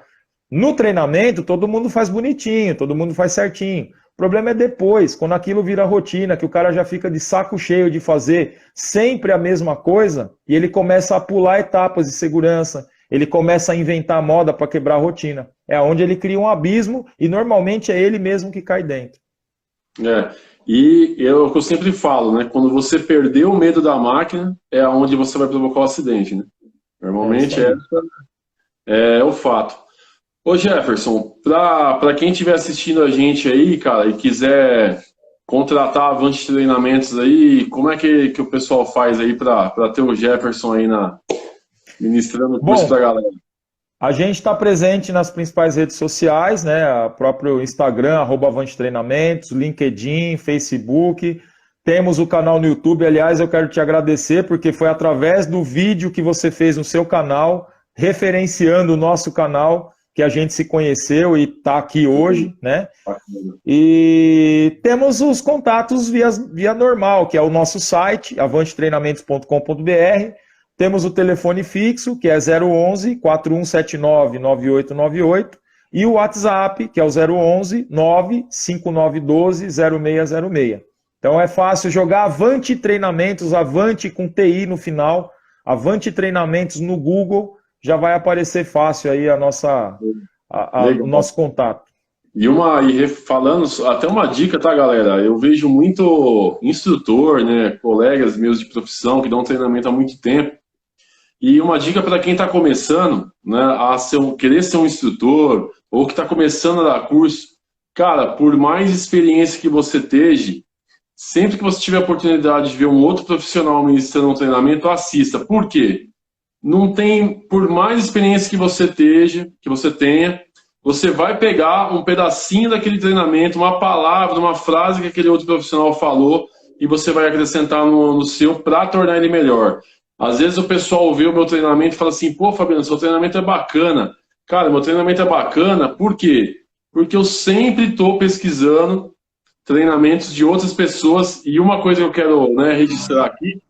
S1: No treinamento, todo mundo faz bonitinho, todo mundo faz certinho. O problema é depois, quando aquilo vira rotina, que o cara já fica de saco cheio de fazer sempre a mesma coisa, e ele começa a pular etapas de segurança, ele começa a inventar moda para quebrar a rotina. É onde ele cria um abismo e normalmente é ele mesmo que cai dentro.
S2: E o que eu sempre falo, né? Quando você perder o medo da máquina, é onde você vai provocar o acidente, né? Normalmente é o fato. Ô Jefferson, para quem estiver assistindo a gente aí, cara, e quiser contratar a Avante Treinamentos aí, como é que o pessoal faz aí para ter o Jefferson aí ministrando o curso pra galera?
S1: A gente está presente nas principais redes sociais, né? O próprio Instagram, @Avante Treinamentos, LinkedIn, Facebook. Temos o canal no YouTube. Aliás, eu quero te agradecer, porque foi através do vídeo que você fez no seu canal, referenciando o nosso canal, que a gente se conheceu e está aqui hoje, né? E temos os contatos via normal, que é o nosso site, avantetreinamentos.com.br. Temos o telefone fixo, que é 011 4179 9898, e o WhatsApp, que é o 011 95912 0606. Então é fácil jogar Avante Treinamentos, Avante com TI no final, Avante Treinamentos no Google, já vai aparecer fácil aí o nosso contato.
S2: E falando, até uma dica, tá, galera? Eu vejo muito instrutor, né, colegas meus de profissão que dão treinamento há muito tempo. E uma dica para quem está começando, né, querer ser um instrutor, ou que está começando a dar curso, cara, por mais experiência que você esteja, sempre que você tiver a oportunidade de ver um outro profissional ministrando um treinamento, assista. Por quê? Não tem, por mais experiência que você tenha, você vai pegar um pedacinho daquele treinamento, uma palavra, uma frase que aquele outro profissional falou, e você vai acrescentar no seu para tornar ele melhor. Às vezes o pessoal vê o meu treinamento e fala assim, pô, Fabiano, seu treinamento é bacana. Cara, meu treinamento é bacana, por quê? Porque eu sempre estou pesquisando treinamentos de outras pessoas, e uma coisa que eu quero, né, registrar aqui,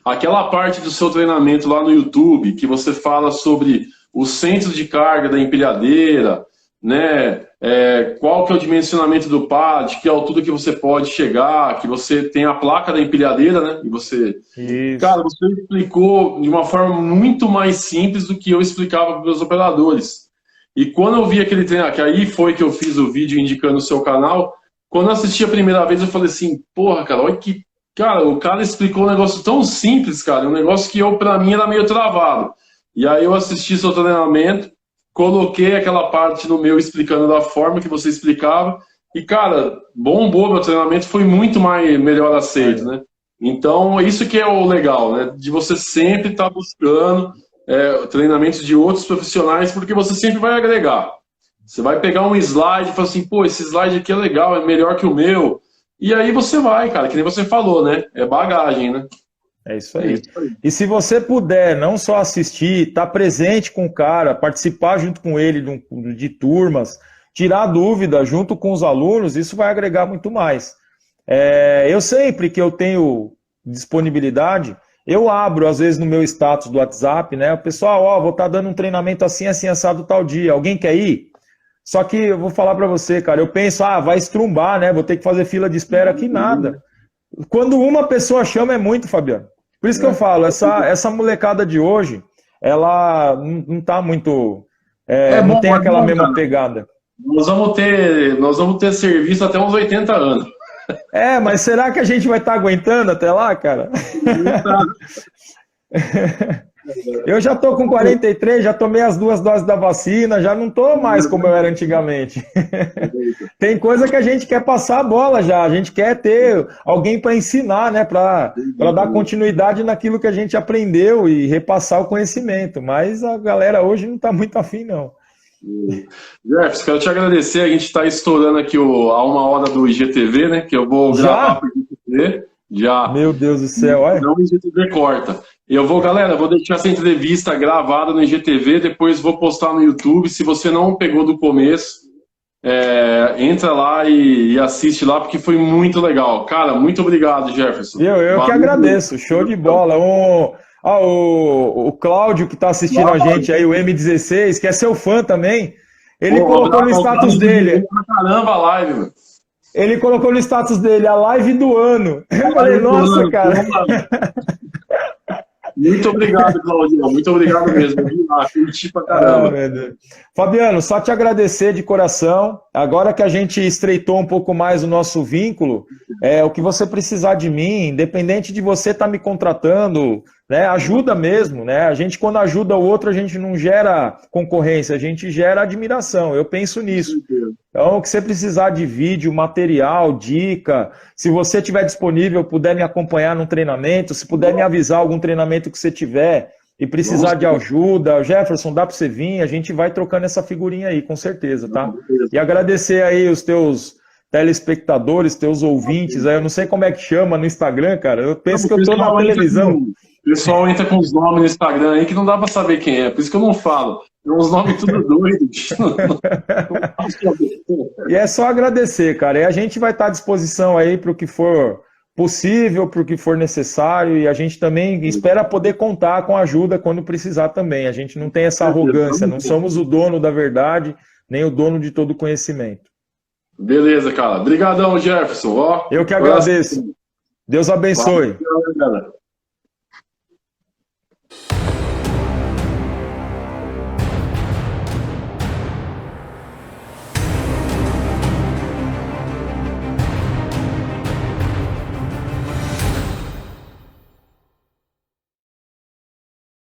S2: aquela parte do seu treinamento lá no YouTube, que você fala sobre o centro de carga da empilhadeira, né, qual que é o dimensionamento do pad, que altura que você pode chegar, que você tem a placa da empilhadeira, né, e você... Isso. Cara, você explicou de uma forma muito mais simples do que eu explicava para os meus operadores. E quando eu vi aquele treinamento, que aí foi que eu fiz o vídeo indicando o seu canal, quando eu assisti a primeira vez, eu falei assim, porra, cara, olha que... Cara, o cara explicou um negócio tão simples, cara, um negócio que pra mim era meio travado. E aí eu assisti seu treinamento, coloquei aquela parte no meu explicando da forma que você explicava, e, cara, bombou meu treinamento, foi muito melhor aceito, né? Então, isso que é o legal, né? De você sempre estar buscando treinamentos de outros profissionais, porque você sempre vai agregar. Você vai pegar um slide e falar assim, pô, esse slide aqui é legal, é melhor que o meu. E aí você vai, cara, que nem você falou, né? É bagagem, né?
S1: É isso aí. E se você puder não só assistir, estar presente com o cara, participar junto com ele de turmas, tirar dúvida junto com os alunos, isso vai agregar muito mais. Eu sempre que eu tenho disponibilidade, eu abro, às vezes, no meu status do WhatsApp, né? O pessoal, vou estar dando um treinamento assim, assim, assado tal dia. Alguém quer ir? Só que eu vou falar para você, cara, eu penso, vai estrumbar, né? Vou ter que fazer fila de espera aqui, nada. Quando uma pessoa chama é muito, Fabiano. Por isso que eu falo, essa molecada de hoje, ela não tá muito... não tem aquela mesma pegada.
S2: Nós vamos ter serviço até uns 80 anos.
S1: Mas será que a gente vai estar aguentando até lá, cara? Eu já tô com 43, já tomei as 2 doses da vacina, já não tô mais como eu era antigamente. Tem coisa que a gente quer passar a bola já, a gente quer ter alguém para ensinar, né, para dar continuidade naquilo que a gente aprendeu e repassar o conhecimento, mas a galera hoje não tá muito afim, não.
S2: Jefferson, quero te agradecer, a gente está estourando aqui a 1 hora do IGTV, né, que eu vou gravar para o IGTV. Já.
S1: Meu Deus do céu, olha.
S2: Não, o IGTV corta. Galera, vou deixar essa entrevista gravada no IGTV, depois vou postar no YouTube. Se você não pegou do começo, entra lá e assiste lá, porque foi muito legal. Cara, muito obrigado, Jefferson.
S1: Eu que agradeço, show de bola. O Cláudio, que está assistindo a gente aí, o M16, que é seu fã também, ele colocou no status dele.
S2: Caramba, a live, mano.
S1: Ele colocou no status dele a live do ano. Eu falei, nossa, cara.
S2: Muito obrigado, Claudio. Muito obrigado mesmo. Curti pra caramba.
S1: Fabiano, só te agradecer de coração. Agora que a gente estreitou um pouco mais o nosso vínculo, o que você precisar de mim, independente de você estar me contratando, né, ajuda mesmo, né? A gente, quando ajuda o outro, a gente não gera concorrência, a gente gera admiração. Eu penso nisso. Então, o que você precisar de vídeo, material, dica, se você tiver disponível, puder me acompanhar num treinamento, se puder me avisar algum treinamento que você tiver e precisar de ajuda, Jefferson, dá para você vir, a gente vai trocando essa figurinha aí, com certeza, tá? E agradecer aí os teus telespectadores, teus ouvintes, aí eu não sei como é que chama no Instagram, cara. Eu penso que eu tô na
S2: O
S1: televisão.
S2: pessoal entra com os nomes no Instagram aí que não dá pra saber quem é, por isso que eu não falo. Tem uns nomes tudo doidos.
S1: E é só agradecer, cara. E a gente vai estar à disposição aí para o que for possível, para o que for necessário, e a gente também espera poder contar com ajuda quando precisar também. A gente não tem essa arrogância, não somos o dono da verdade, nem o dono de todo o conhecimento.
S2: Beleza, cara. Obrigadão, Jefferson. Ó,
S1: Eu que agradeço. Deus abençoe.
S2: Valeu, galera.